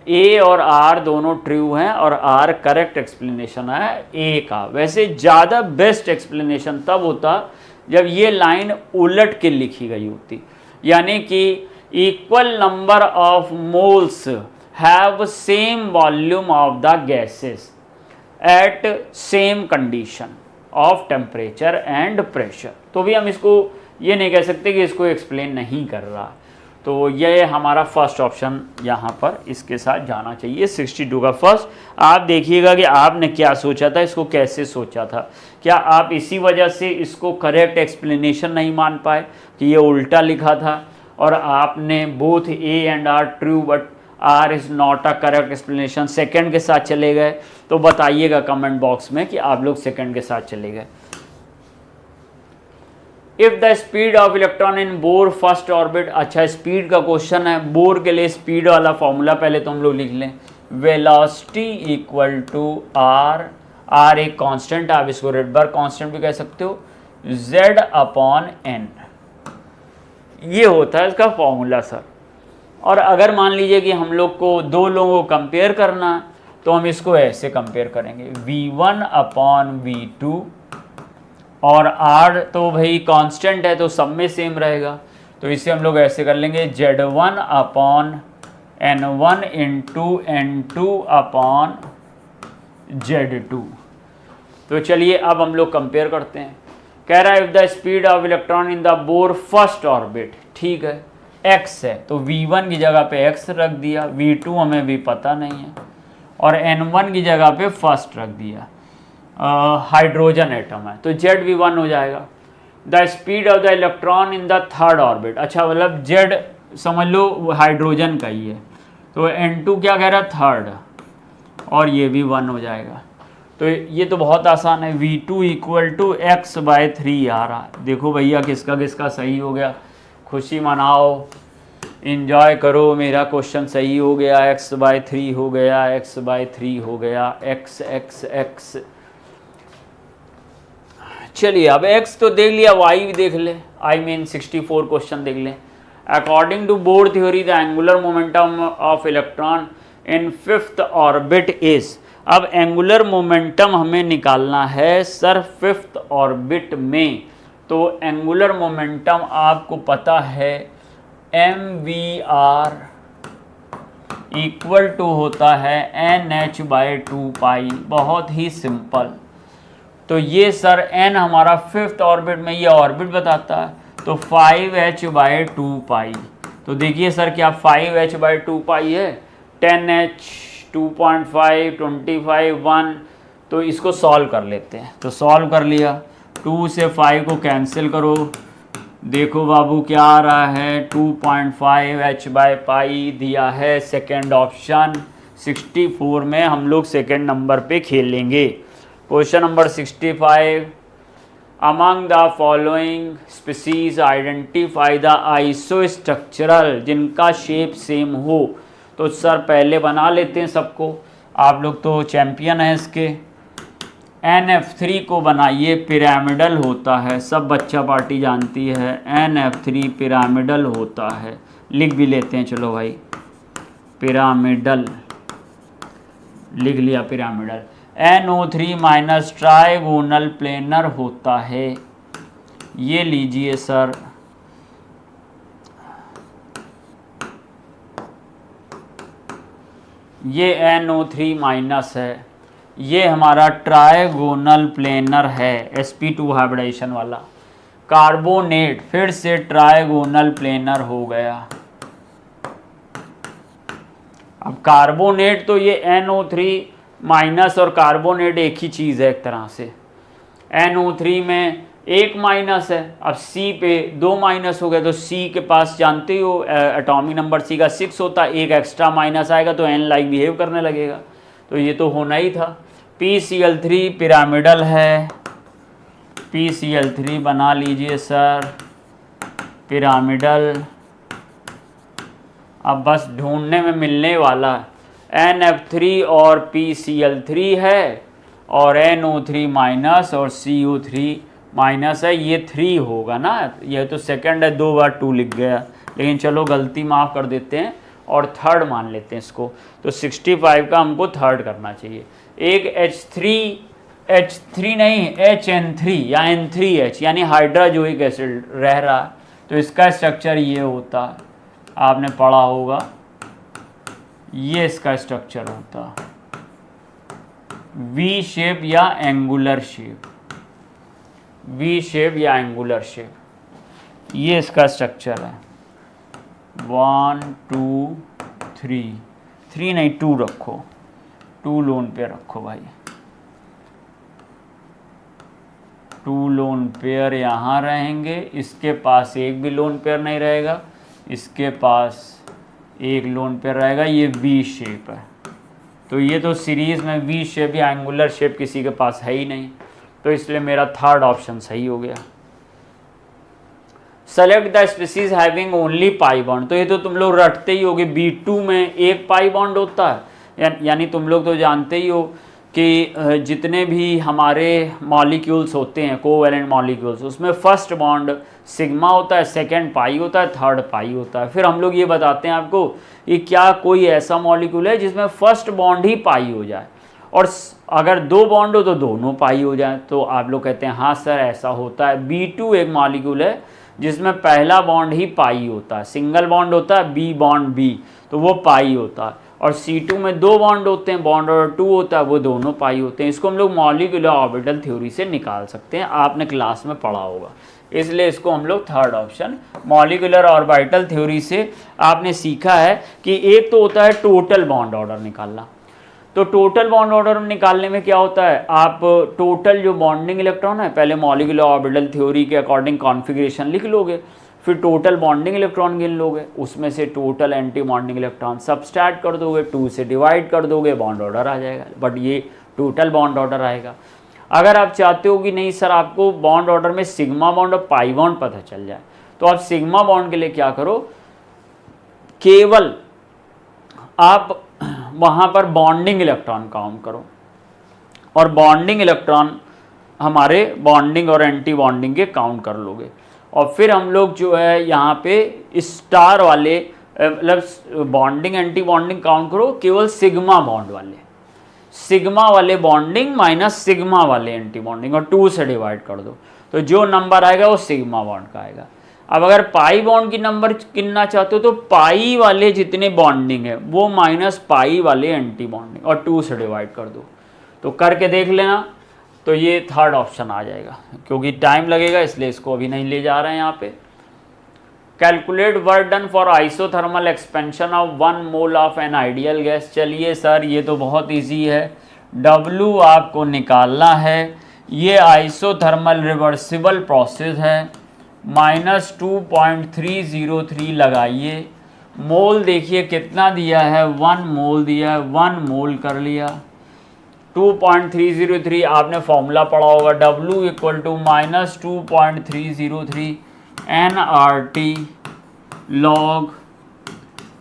A और R दोनों ट्रू हैं और R करेक्ट एक्सप्लेनेशन है A का। वैसे ज़्यादा बेस्ट एक्सप्लेनेशन तब होता जब ये लाइन उलट के लिखी गई होती, यानी कि equal number of moles have same volume of the gases at same condition of temperature and pressure. तो भी हम इसको ये नहीं कह सकते कि इसको एक्सप्लेन नहीं कर रहा, तो ये हमारा फर्स्ट ऑप्शन यहाँ पर इसके साथ जाना चाहिए। 62 का फर्स्ट। आप देखिएगा कि आपने क्या सोचा था, इसको कैसे सोचा था। क्या आप इसी वजह से इसको करेक्ट एक्सप्लेनेशन नहीं मान पाए कि ये उल्टा लिखा था और आपने both A and R true but R is not a correct explanation, second के साथ चले गए? तो बताइएगा कमेंट बॉक्स में कि आप लोग सेकेंड के साथ चले गए। If the speed of electron in bore first orbit, अच्छा स्पीड का क्वेश्चन है। बोर के लिए स्पीड वाला फॉर्मूला पहले तो हम लोग लिख लें, velocity equal to R, R एक कांस्टेंट, आप इसको रेडबर्ग कांस्टेंट भी कह सकते हो, z अपॉन n, ये होता है इसका फॉर्मूला सर। और अगर मान लीजिए कि हम लोग को दो लोगों को कंपेयर करना है तो हम इसको ऐसे कंपेयर करेंगे, v1 अपॉन v2, और R तो भाई कांस्टेंट है तो सब में सेम रहेगा, तो इसे हम लोग ऐसे कर लेंगे Z1 upon N1 into N2 upon Z2। तो चलिए अब हम लोग कंपेयर करते हैं। कह रहा है if the speed of electron in the bore first orbit, ठीक है, x है तो v1 की जगह पे x रख दिया, v2 हमें भी पता नहीं है, और n1 की जगह पे फर्स्ट रख दिया, हाइड्रोजन एटम है तो जेड भी 1 हो जाएगा। The speed of the electron in the third orbit, अच्छा मतलब जेड समझ लो हाइड्रोजन का ही है, तो N2 क्या कह रहा है, थर्ड, और ये भी 1 हो जाएगा। तो ये तो बहुत आसान है, V2 इक्वल टू x/3 आ रहा है। देखो भैया किसका किसका सही हो गया, खुशी मनाओ, इंजॉय करो, मेरा क्वेश्चन सही हो गया, x/3 हो गया, x/3 हो गया, x। चलिए अब x तो देख लिया, y भी देख ले, I मीन 64 क्वेश्चन देख लें। According to Bohr theory the angular momentum of electron in fifth orbit is, अब एंगुलर मोमेंटम हमें निकालना है सर फिफ्थ ऑर्बिट में, तो एंगुलर मोमेंटम आपको पता है mvr इक्वल टू होता है nh/2π, बहुत ही सिंपल। तो ये सर n हमारा फिफ्थ ऑर्बिट में ये ऑर्बिट बताता है, तो 5h/2π, तो देखिए सर क्या 5h/2π है, 10h, 2.5, 25, 1, तो इसको सॉल्व कर लेते हैं। तो सॉल्व कर लिया, 2 से 5 को कैंसिल करो, देखो बाबू क्या आ रहा है, 2.5h/π दिया है सेकेंड ऑप्शन। 64 में हम लोग सेकेंड नंबर पे खेलेंगे। Question number 65, among the following species identify the isostructural, जिनका शेप सेम हो, तो सर पहले बना लेते हैं सबको, आप लोग तो चैम्पियन हैं इसके। NF3 को बनाइए, पिरामिडल होता है, सब बच्चा पार्टी जानती है, NF3 पिरामिडल होता है। लिख भी लेते हैं, चलो भाई, पिरामिडल लिख लिया, pyramidal. NO3 minus trigonal planar होता है, ये लीजिए सर, ये NO3 माइनस है, ये हमारा ट्राइगोनल प्लेनर है, sp2 हाइब्रिडाइजेशन वाला। कार्बोनेट फिर से ट्राइगोनल प्लेनर हो गया। अब कार्बोनेट तो ये NO3 माइनस और कार्बोनेट एक ही चीज़ है एक तरह से। NO3 में एक माइनस है, अब C पे 2 माइनस हो गए, तो C के पास जानते हो एटॉमिक नंबर C का 6 होता है, एक एक्स्ट्रा माइनस आएगा तो N लाइक बिहेव करने लगेगा, तो ये तो होना ही था। PCl3 पिरामिडल है, PCl3 बना लीजिए सर, पिरामिडल। अब बस ढूंढने में मिलने वाला NF3 और PCl3 है, और NO3 माइनस और CO3 माइनस है, ये 3 होगा ना, ये तो सेकंड है, 2 बार 2 लिख गया, लेकिन चलो गलती माफ़ कर देते हैं और थर्ड मान लेते हैं इसको। तो 65 का हमको थर्ड करना चाहिए। एक H3 नहीं, HN3 या N3H यानी हाइड्राजोइक एसिड रह रहा है, तो इसका स्ट्रक्चर ये होता है, आपने पढ़ा होगा, ये इसका स्ट्रक्चर होता, V शेप या एंगुलर शेप, V शेप या एंगुलर शेप, ये इसका स्ट्रक्चर है। 1 2 3, 3 नहीं 2 रखो, 2 लोन पेयर रखो भाई, 2 लोन पेयर यहाँ रहेंगे, इसके पास एक भी लोन पेयर नहीं रहेगा, इसके पास एक लोन पेयर रहेगा, ये V शेप है, तो ये तो सीरीज़ में V शेप या एंगुलर शेप किसी के पास है ही नहीं, तो इसलिए मेरा थर्ड ऑप्शन सही हो गया। Select the species having only pi bond, तो ये तो तुम लोग रटते ही होगे, B2 में एक पाई बॉन्ड होता है, यानी तुम लोग तो जानते ही हो कि जितने भी हमारे मॉलिक्यूल्स होते हैं, कोवैलेंट मॉलिक्यूल्स, उसमें फर्स्ट बॉन्ड सिग्मा होता है, सेकंड पाई होता है, थर्ड पाई होता है। फिर हम लोग ये बताते हैं आपको कि क्या कोई ऐसा मॉलिक्यूल है जिसमें फर्स्ट बॉन्ड ही पाई हो जाए, और अगर 2 बॉन्ड हो तो दोनों पाई हो जाए, तो आप लोग कहते हैं हाँ सर ऐसा होता है। B2 एक मॉलिक्यूल है जिसमें पहला बॉन्ड ही पाई होता है, सिंगल बॉन्ड होता है, B बॉन्ड B, तो वो पाई होता है, और C2 में 2 बॉन्ड होते हैं, बॉन्ड और 2 होता है, वो दोनों पाई होते हैं। इसको हम लोग मॉलिक्यूलर ऑर्बिटल थ्योरी से निकाल सकते हैं, आपने क्लास में पढ़ा होगा, इसलिए इसको हम लोग third option molecular orbital theory से आपने सीखा है कि एक तो होता है टोटल बॉन्ड ऑर्डर निकालना। तो टोटल बॉन्ड ऑर्डर निकालने में क्या होता है, आप टोटल जो बॉन्डिंग इलेक्ट्रॉन है पहले मॉलिक्यूलर ऑर्बिटल थ्योरी के अकॉर्डिंग कॉन्फ़िगरेशन लिख लोगे, फिर टोटल बॉन्डिंग इलेक्ट्रॉन गिन लोगे, उसमें से total anti bonding electron subtract कर दोगे, 2 से डिवाइड कर दोगे, बॉन्ड ऑर्डर आ जाएगा, बट ये टोटल बॉन्ड ऑर्डर आएगा। अगर आप चाहते हो कि नहीं सर आपको बॉन्ड ऑर्डर में सिग्मा बॉन्ड और पाई बॉन्ड पता चल जाए, तो आप सिग्मा बॉन्ड के लिए क्या करो, केवल आप वहाँ पर बॉन्डिंग इलेक्ट्रॉन काउंट करो, और बॉन्डिंग इलेक्ट्रॉन हमारे बॉन्डिंग और एंटी बॉन्डिंग के काउंट कर लोगे, और फिर हम लोग जो है यहाँ पे स्टार वाले मतलब बॉन्डिंग एंटी बॉन्डिंग काउंट करो केवल सिग्मा बॉन्ड वाले, सिग्मा वाले बॉन्डिंग माइनस सिग्मा वाले एंटी बॉन्डिंग, और 2 से डिवाइड कर दो, तो जो नंबर आएगा वो सिग्मा बॉन्ड का आएगा। अब अगर पाई बॉन्ड की नंबर गिनना चाहते हो तो पाई वाले जितने बॉन्डिंग है वो माइनस पाई वाले एंटी बॉन्डिंग, और 2 से डिवाइड कर दो, तो करके देख लेना, तो ये थर्ड ऑप्शन आ जाएगा। क्योंकि टाइम लगेगा इसलिए इसको अभी नहीं ले जा रहे हैं यहाँ पे। Calculate work done for isothermal expansion of 1 mole of an ideal gas. चलिए सर ये तो बहुत इजी है, W आपको निकालना है, ये आइसोथर्मल रिवर्सिबल प्रोसेस है, -2.303 लगाइए, मोल देखिए कितना दिया है, 1 मोल दिया है, 1 मोल कर लिया, 2.303 आपने फॉर्मूला पढ़ा होगा, W = -2.303 nRT log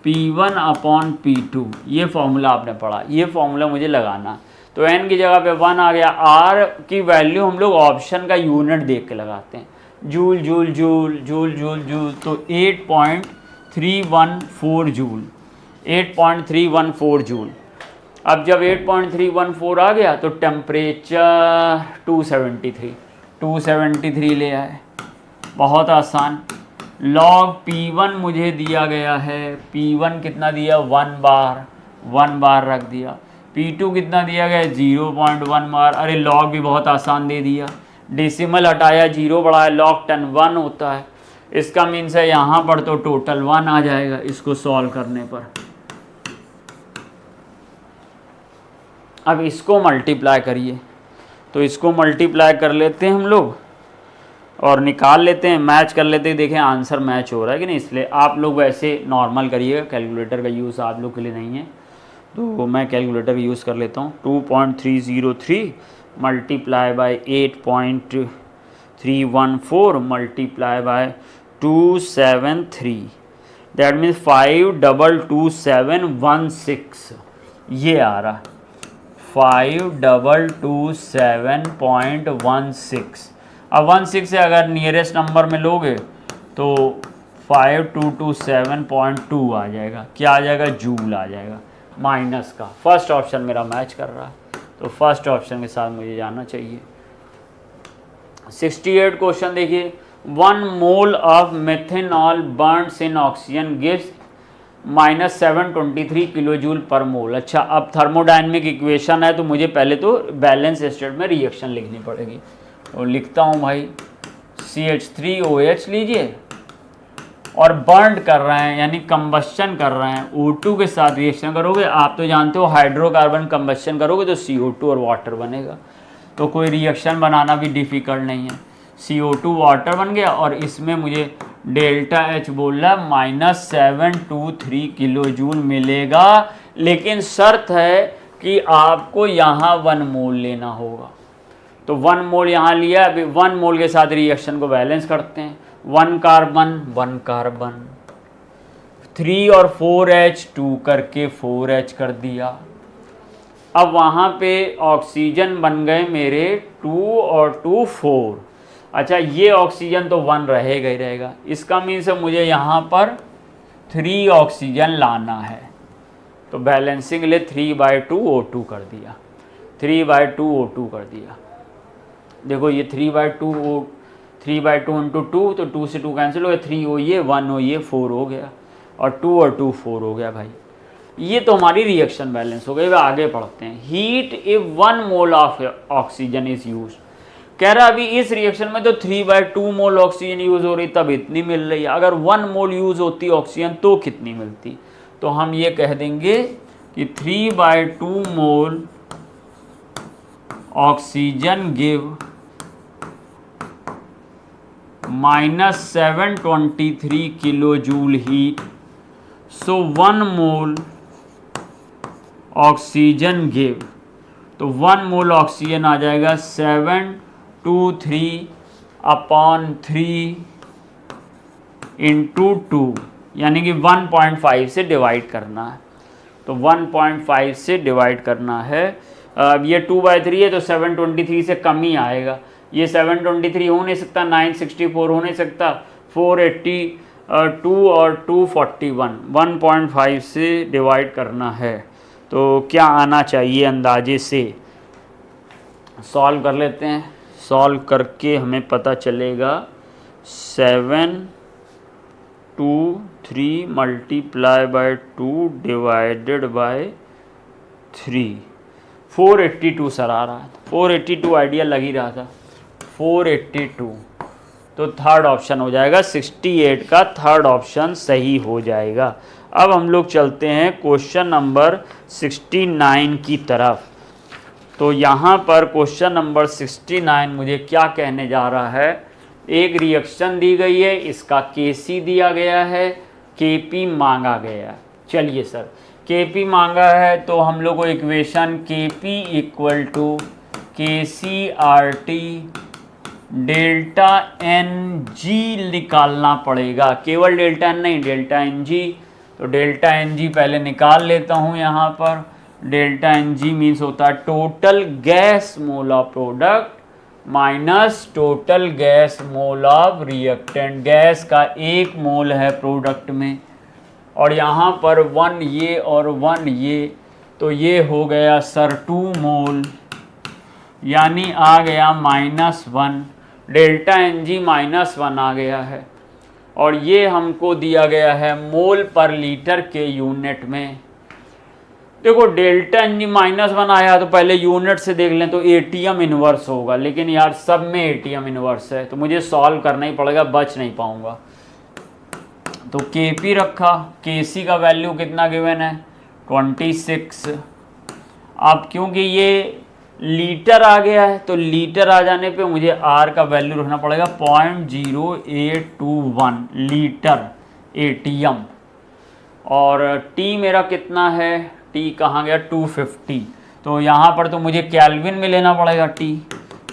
P1 upon P2, ये फॉर्मूला आपने पढ़ा, ये फॉर्मूला मुझे लगाना। तो n की जगह पे 1 आ गया। R की वैल्यू हम लोग ऑप्शन का यूनिट देख के लगाते हैं, joule joule joule joule joule joule, तो 8.314 जूल, 8.314 जूल। अब जब 8.314 आ गया तो टेम्परेचर 273 ले आए, बहुत आसान। लॉग P1 मुझे दिया गया है, P1 कितना दिया 1 बार रख दिया। P2 कितना दिया गया 0.1 बार। अरे लॉग भी बहुत आसान दे दिया, डेसिमल हटाया 0 बढ़ाया, लॉग 10 1 होता है। इसका मीन्स है यहाँ पर तो टोटल 1 आ जाएगा इसको सॉल्व करने पर। अब इसको मल्टीप्लाई करिए, तो इसको मल्टीप्लाई कर लेते हैं हम लोग और निकाल लेते हैं, मैच कर लेते हैं, देखें आंसर मैच हो रहा है कि नहीं। इसलिए आप लोग वैसे नॉर्मल करिएगा, कैलकुलेटर का यूज़ आप लोग के लिए नहीं है, तो मैं कैलकुलेटर यूज़ कर लेता हूँ। 2.303 multiply by 8.314 multiply by 273, that means 522.716 ये आ रहा, 522.716। अब 16 से अगर नियरेस्ट नंबर में लोगे तो 5227.2 आ जाएगा। क्या आ जाएगा? जूल आ जाएगा माइनस का। फर्स्ट ऑप्शन मेरा मैच कर रहा है, तो फर्स्ट ऑप्शन के साथ मुझे जाना चाहिए। 68 क्वेश्चन देखिए, 1 mole of methanol burns in oxygen gives -723 kilo joule per mole. अच्छा, अब थर्मोडायनेमिक इक्वेशन है तो मुझे पहले तो बैलेंस स्टेट में रिएक्शन लिखनी पड़ेगी। तो लिखता हूँ भाई, CH3OH लीजिए और बर्न कर रहे हैं यानी कंबस्शन कर रहे हैं, O2 के साथ रिएक्शन करोगे। आप तो जानते हो हाइड्रोकार्बन कंबस्शन करोगे तो CO2 और वाटर बनेगा, तो कोई रिएक्शन बनाना भी डिफ़िकल्ट नहीं है। CO2 वाटर बन गया और इसमें मुझे डेल्टा H बोल रहा है -723 किलो जूल मिलेगा, लेकिन शर्त है कि आपको यहाँ 1 मोल लेना होगा। तो 1 मोल यहाँ लिया, अभी 1 मोल के साथ रिएक्शन को बैलेंस करते हैं। 1 कार्बन 3 और 4H 2 करके 4H कर दिया। अब वहाँ पे ऑक्सीजन बन गए मेरे 2 और 2 4। अच्छा, ये ऑक्सीजन तो 1 रहेगा ही रहेगा, इसका मीन्स है मुझे यहाँ पर 3 ऑक्सीजन लाना है, तो बैलेंसिंग लिए 3/2 O2 कर दिया, 3/2 O2 कर दिया। देखो ये 3/2 इंटू 2, तो 2 से 2 कैंसिल हो गया, 3 हो ये 1 हो ये 4 हो गया, और 2 और 2 4 हो गया भाई। ये तो हमारी रिएक्शन बैलेंस हो गई। अब आगे पढ़ते हैं। Heat if 1 mole of oxygen is use, कह रहा अभी इस रिएक्शन में तो 3/2 मोल ऑक्सीजन यूज हो रही, तब इतनी मिल रही है। अगर 1 मोल यूज होती ऑक्सीजन तो कितनी मिलती? तो हम ये कह देंगे कि 3/2 mole oxygen give -723 kilo joule heat, so 1 mole oxygen give, तो 1 मोल ऑक्सीजन आ जाएगा 723/3 इंटू 2, यानी कि 1.5 से डिवाइड करना है। तो 1.5 से डिवाइड करना है। अब ये 2/3 है तो 723 से कम ही आएगा। ये 723 हो नहीं सकता, 964 हो नहीं सकता, 482 और 241, 1.5 से डिवाइड करना है। तो क्या आना चाहिए अंदाजे से? सॉल्व कर लेते हैं। सॉल्व करके हमें पता चलेगा 723 multiply by 2 divided by 3, 482 sir आ रहा है। 482 आइडिया लग ही रहा था, 482, तो थर्ड ऑप्शन हो जाएगा। 68 का थर्ड ऑप्शन सही हो जाएगा। अब हम लोग चलते हैं क्वेश्चन नंबर 69 की तरफ। तो यहाँ पर क्वेश्चन नंबर 69 मुझे क्या कहने जा रहा है? एक रिएक्शन दी गई है, इसका Kc दिया गया है, Kp मांगा गया। चलिए सर, Kp मांगा है तो हम लोग को equation Kp equal to KCRT delta Ng निकालना पड़ेगा। केवल डेल्टा N नहीं, डेल्टा Ng। तो डेल्टा एन जी पहले निकाल लेता हूँ यहाँ पर। डेल्टा एन जी मीन्स होता है total gas mole of product minus total gas mole of reactant. Gas का 1 मोल है प्रोडक्ट में और यहाँ पर 1 ये और 1 ये, तो ये हो गया सर 2 मोल, यानी आ गया -1। डेल्टा एन जी -1 आ गया है और ये हमको दिया गया है मोल पर लीटर के यूनिट में। देखो डेल्टा एन जी -1 आया तो पहले यूनिट से देख लें तो एटीएम इनवर्स होगा, लेकिन यार सब में एटीएम इनवर्स है तो मुझे सॉल्व करना ही पड़ेगा, बच नहीं पाऊंगा। तो केपी रखा, केसी का वैल्यू कितना गिवन है 26। अब क्योंकि ये लीटर आ गया है तो लीटर आ जाने पे मुझे आर का वैल्यू रखना पड़ेगा 0.0821 लीटर एटीएम। और टी मेरा कितना है, टी कहाँ गया 250, तो यहाँ पर तो मुझे केल्विन में लेना पड़ेगा टी।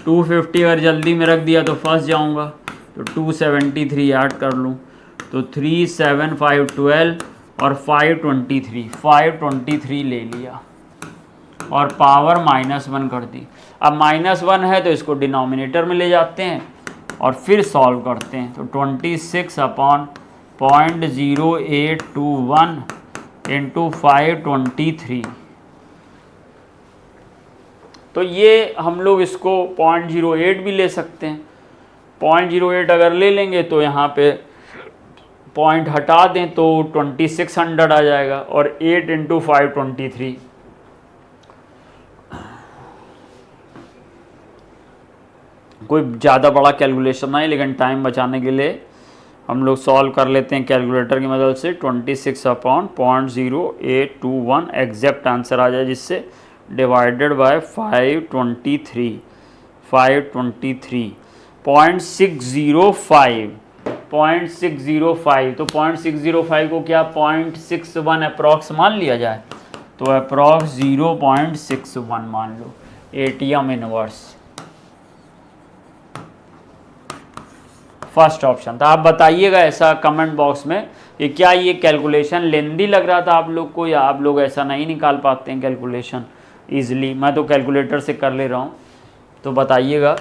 250 अगर जल्दी में रख दिया तो फंस जाऊँगा, तो 273 ऐड कर लूँ तो 3 7 5 12 और 523 ले लिया और पावर -1 कर दी। अब -1 है तो इसको डिनोमिनेटर में ले जाते हैं और फिर सॉल्व करते हैं। तो 26/0.0821 इंटू 523, तो ये हम लोग इसको 0.08 भी ले सकते हैं। 0.08 अगर ले लेंगे तो यहाँ पे पॉइंट हटा दें तो 2600 आ जाएगा और 8 इंटू 523, कोई ज़्यादा बड़ा कैलकुलेशन नहीं, लेकिन टाइम बचाने के लिए हम लोग सॉल्व कर लेते हैं कैलकुलेटर की मदद से। 26/0.0821 एग्जैक्ट आंसर आ जाए, जिससे डिवाइडेड बाय 523 0.605 तो 0.605 को क्या 0.61 अप्रॉक्स मान लिया जाए, तो अप्रॉक्स 0.61 मान लो एटीएम इनवर्स। फर्स्ट ऑप्शन था। आप बताइएगा ऐसा कमेंट बॉक्स में कि क्या ये कैलकुलेशन लेंदी लग रहा था आप लोग को, या आप लोग ऐसा नहीं निकाल पाते हैं कैलकुलेशन इजीली। मैं तो कैलकुलेटर से कर ले रहा हूँ, तो बताइएगा।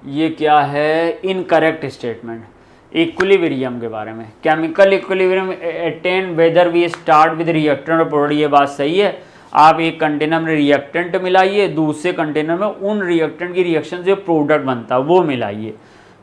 ये क्या है, इनकरेक्ट स्टेटमेंट इक्विलिब्रियम के बारे में। Chemical equilibrium attain whether we start with reactant और प्रोडक्ट, ये बात सही है। आप एक कंटेनर में रिएक्टेंट मिलाइए, दूसरे कंटेनर में उन रिएक्टेंट की रिएक्शन से प्रोडक्ट बनता है वो मिलाइए,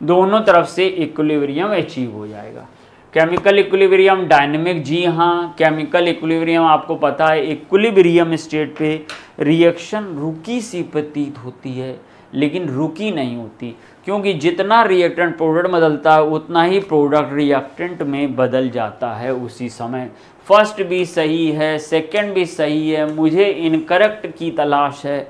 दोनों तरफ से इक्विलिब्रियम अचीव हो जाएगा। केमिकल इक्विलिब्रियम डायनेमिक, जी हाँ केमिकल इक्विलिब्रियम आपको पता है इक्विलिब्रियम स्टेट पे रिएक्शन रुकी सी प्रतीत होती है, लेकिन रुकी नहीं होती, क्योंकि जितना रिएक्टेंट प्रोडक्ट बदलता है उतना ही प्रोडक्ट रिएक्टेंट में बदल जाता है उसी समय। फर्स्ट भी सही है, सेकंड भी सही है, मुझे इनकरेक्ट की तलाश है।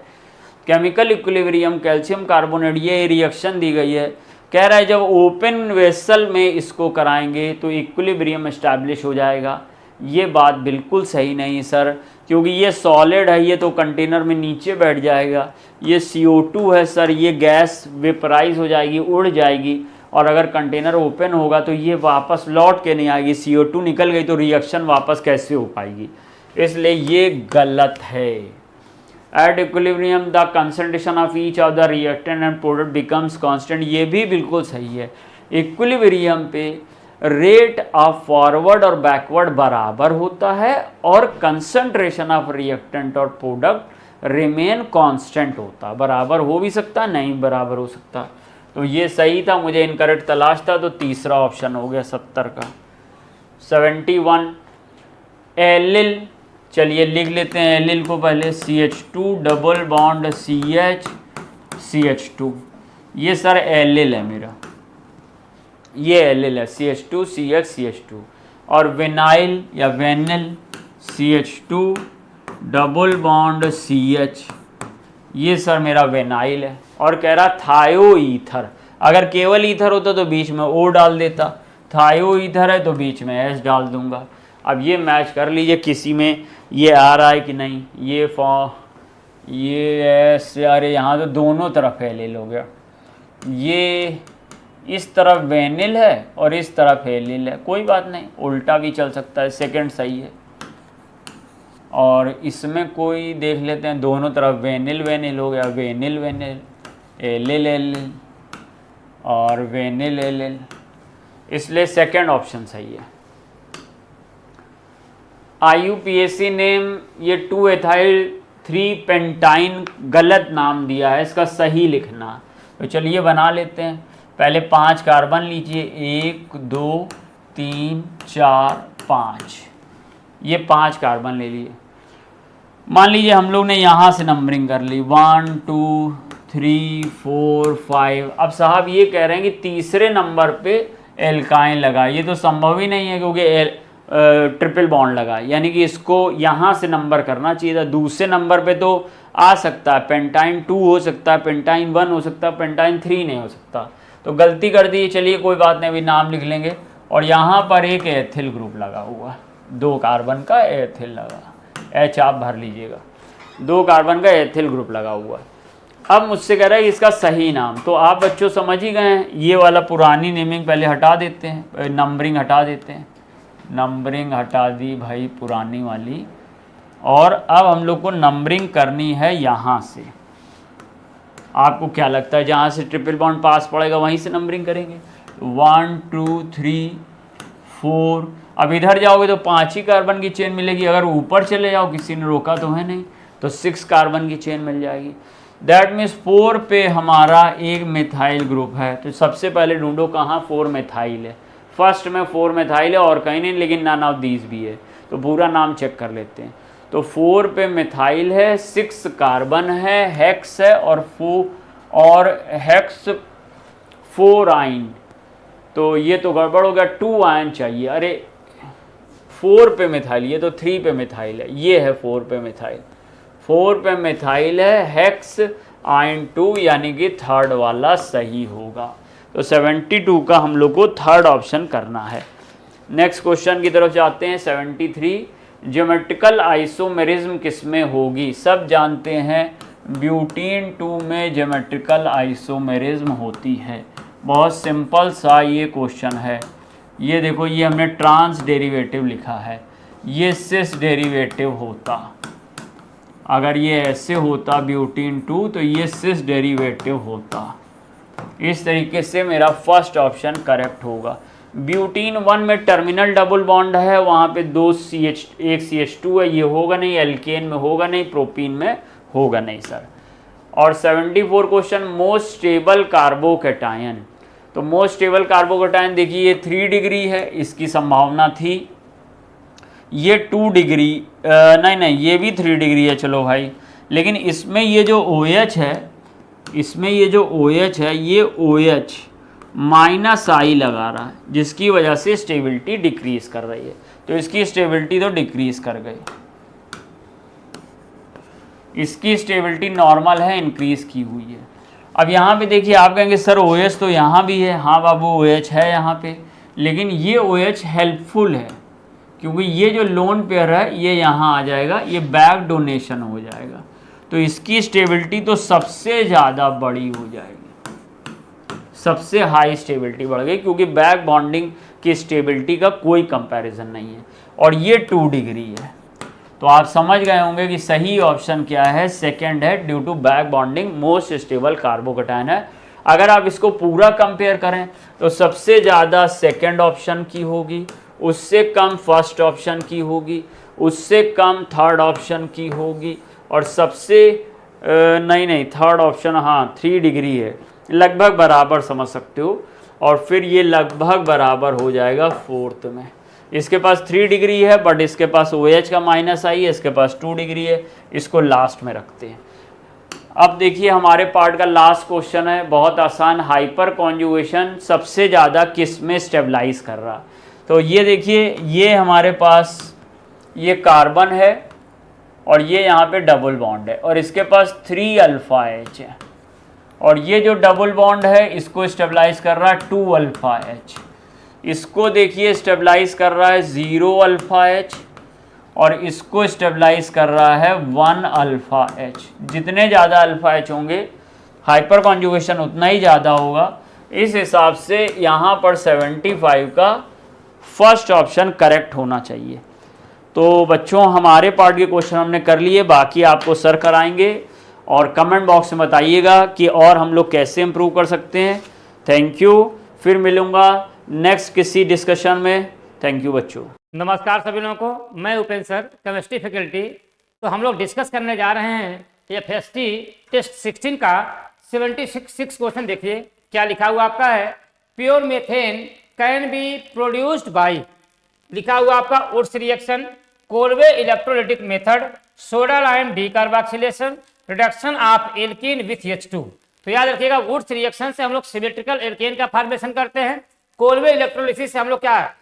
केमिकल इक्विलिब्रियम कैल्शियम कार्बोनेट, ये रिएक्शन दी गई है, कह रहा है जब ओपन वेसल में इसको कराएंगे तो इक्विलिब्रियम एस्टैब्लिश हो जाएगा। ये बात बिल्कुल सही नहीं सर, क्योंकि ये सॉलिड है, ये तो कंटेनर में नीचे बैठ जाएगा। ये CO2 है सर, ये गैस वेपराइज हो जाएगी, उड़ जाएगी, और अगर कंटेनर ओपन होगा तो ये वापस लौट के नहीं आएगी। CO2 निकल गई तो रिएक्शन वापस कैसे हो पाएगी, इसलिए ये गलत है। At equilibrium the concentration of each of the reactant and product becomes constant, ये भी बिल्कुल सही है। इक्विलिब्रियम पे रेट ऑफ फॉरवर्ड और बैकवर्ड बराबर होता है और कंसंट्रेशन ऑफ रिएक्टेंट और प्रोडक्ट रिमेन कांस्टेंट होता है। बराबर हो भी सकता है, नहीं बराबर हो सकता, तो ये सही था, मुझे इनकरेक्ट तलाश था, तो तीसरा ऑप्शन हो गया 70 का। 71 एलिल, चलिए लिख लेते हैं एलिल को पहले, CH2 double bond CH CH2, ये सर एलिल है मेरा, ये एलिल है CH2 CH CH2। और विनाइल या vanilla CH2 double bond CH, ये सर मेरा वेनाइल है। और कह रहा थायो ईथर, अगर केवल ईथर होता तो बीच में O डाल देता, थायो ईथर है तो बीच में S डाल दूंगा। अब ये मैच कर लीजिए किसी में ये आ रहा है कि नहीं, ये S, अरे यहाँ तो दोनों तरफ एलिल हो गया, ये इस तरफ वेनिल है और इस तरफ एलिल है, कोई बात नहीं, उल्टा भी चल सकता है, सेकंड सही है। और इसमें कोई देख लेते हैं, दोनों तरफ वेनिल वेनिल हो गया, वेनिल वेनिल, एलिल एलिल और वेनिल एलिल, इसलिए सेकंड ऑप्शन सही है। IUPAC नेम ये 2 एथाइल 3 पेंटाइन गलत नाम दिया है, इसका सही लिखना। तो चलिए बना लेते हैं। पहले 5 कार्बन लीजिए, 1 2 3 4 5, ये 5 कार्बन ले लिए। मान लीजिए हम लोग ने यहाँ से नंबरिंग कर ली 1 2 3 4 5। अब साहब ये कह रहे हैं कि तीसरे नंबर पे एल्काइन लगा, ये तो संभव ही नहीं है क्योंकि ट्रिपल बॉन्ड लगा, यानी कि इसको यहाँ से नंबर करना चाहिए था। दूसरे नंबर पे तो आ सकता है, पेंटाइन 2 हो सकता है, पेंटाइन 1 हो सकता है, पेंटाइन 3 नहीं हो सकता, तो गलती कर दी। चलिए कोई बात नहीं, अभी नाम लिख लेंगे। और यहाँ पर एक एथिल ग्रुप लगा हुआ, 2 कार्बन का एथिल लगा, H आप भर लीजिएगा, 2 कार्बन का एथिल ग्रुप लगा हुआ है। अब मुझसे कह रहा है इसका सही नाम, तो आप बच्चों समझ ही गए हैं, ये वाला पुरानी नेमिंग पहले हटा देते हैं, नंबरिंग हटा देते हैं, नंबरिंग हटा दी भाई पुरानी वाली। और अब हम लोग को नंबरिंग करनी है यहाँ से। आपको क्या लगता है जहाँ से ट्रिपल बॉन्ड पास पड़ेगा वहीं से नंबरिंग करेंगे? 1 2 3 4। अब इधर जाओगे तो 5 ही कार्बन की चेन मिलेगी, अगर ऊपर चले जाओ, किसी ने रोका तो है नहीं, तो 6 कार्बन की चेन मिल जाएगी। दैट मीन्स 4 पे हमारा एक मिथाइल ग्रुप है। तो सबसे पहले ढूंढो कहाँ 4 मिथाइल है। फर्स्ट में 4 मिथाइल है और कहीं नहीं, लेकिन नन ऑफ दीज भी है, तो पूरा नाम चेक कर लेते हैं। तो 4 पे मिथाइल है, 6 कार्बन है, हेक्स है और हेक्स 4 आयन, तो ये तो गड़बड़ हो गया, 2 आयन चाहिए। अरे 4 पे मिथाइल, ये तो 3 पे मिथाइल है, ये है 4 पे मिथाइल, 4 पे मिथाइल है, हेक्स आयन 2, यानी कि थर्ड वाला सही होगा। तो 72 का हम लोग को थर्ड ऑप्शन करना है। नेक्स्ट क्वेश्चन की तरफ जाते हैं। 73, ज्योमेट्रिकल आइसोमेरिज्म किसमें होगी? सब जानते हैं ब्यूटीन 2 में ज्योमेट्रिकल आइसोमेरिज्म होती है। बहुत सिंपल सा ये क्वेश्चन है। ये देखो, ये हमने ट्रांस डेरिवेटिव लिखा है, ये सिस डेरिवेटिव होता, अगर ये ऐसे होता ब्यूटीन 2 तो ये सिस डेरिवेटिव होता। इस तरीके से मेरा फर्स्ट ऑप्शन करेक्ट होगा। ब्यूटीन 1 में टर्मिनल डबल बॉन्ड है, वहाँ पे 1 CH2 है, ये होगा नहीं, एल्केन में होगा नहीं, प्रोपीन में होगा नहीं सर। और 74 क्वेश्चन, मोस्ट स्टेबल कार्बोकैटायन। तो मोस्ट स्टेबल कार्बोकैटायन देखिए, ये 3 डिग्री है, इसकी संभावना थी। ये 2 डिग्री, नहीं ये भी 3 डिग्री है, चलो भाई, लेकिन इसमें ये जो OH है, इसमें ये जो OH है, ये OH -I लगा रहा है, जिसकी वजह से स्टेबिलिटी डिक्रीज कर रही है, तो इसकी स्टेबिलिटी तो डिक्रीज कर गई, इसकी स्टेबिलिटी नॉर्मल है, इंक्रीज की हुई है। अब यहाँ पे देखिए, आप कहेंगे सर OH तो यहाँ भी है, हाँ बाबू OH है यहाँ पे, लेकिन ये OH हेल्पफुल है, क्योंकि ये जो लोन पेयर है ये यहाँ आ जाएगा, ये बैक डोनेशन हो जाएगा, तो इसकी स्टेबिलिटी तो सबसे ज़्यादा बड़ी हो जाएगी, सबसे हाई स्टेबिलिटी बढ़ गई, क्योंकि बैक बॉन्डिंग की स्टेबिलिटी का कोई कंपैरिजन नहीं है। और ये 2 डिग्री है, तो आप समझ गए होंगे कि सही ऑप्शन क्या है, सेकंड है, due to back bonding most stable carbocation है। अगर आप इसको पूरा कंपेयर करें तो सबसे ज़्यादा सेकंड ऑप्शन की होगी, उससे कम फर्स्ट ऑप्शन की होगी, उससे कम थर्ड ऑप्शन की होगी, और सबसे नहीं थर्ड ऑप्शन, हाँ 3 डिग्री है, लगभग बराबर समझ सकते हो। और फिर ये लगभग बराबर हो जाएगा फोर्थ में। इसके पास 3 डिग्री है, बट इसके पास OH का -I है, इसके पास 2 डिग्री है, इसको लास्ट में रखते हैं। अब देखिए हमारे पार्ट का लास्ट क्वेश्चन है, बहुत आसान। हाइपर कॉन्जुगेशन सबसे ज़्यादा किस में स्टेबलाइज कर रहा? तो ये देखिए, ये हमारे पास ये कार्बन है और ये यहाँ पे डबल बॉन्ड है, और इसके पास 3 अल्फा H है, और ये जो डबल बॉन्ड है इसको स्टेबलाइज कर रहा है 2 अल्फा H। इसको देखिए स्टेबलाइज कर रहा है 0 अल्फा H, और इसको स्टेबलाइज कर रहा है 1 अल्फा H। जितने ज़्यादा अल्फा H होंगे, हाइपर कॉन्जुगेशन उतना ही ज़्यादा होगा, इस हिसाब से यहाँ पर 75 का फर्स्ट ऑप्शन करेक्ट होना चाहिए। तो बच्चों हमारे पार्ट के क्वेश्चन हमने कर लिए, बाकी आपको सर कराएंगे और कमेंट बॉक्स में बताइएगा कि और हम लोग कैसे इम्प्रूव कर सकते हैं। थैंक यू, फिर मिलूँगा नेक्स्ट किसी डिस्कशन में। थैंक यू बच्चों। नमस्कार सभी लोगों को, मैं उपेंद्र सर, केमिस्ट्री फैकल्टी। तो हम लोग डिस्कस करने जा रहे हैं FST टेस्ट 16 का 76 क्वेश्चन। देखिए क्या लिखा हुआ आपका है। Pure methane can be produced by, लिखा हुआ आपका Wurtz reaction, Colway electrolytic method, soda lime decarboxylation, reduction of alkene with H2। तो याद रखिएगा वुड्स रिएक्शन से हम लोग सिमेट्रिकल एल्केन का फॉर्मेशन करते हैं। कोलवे इलेक्ट्रोलिसिस से हम लोग क्या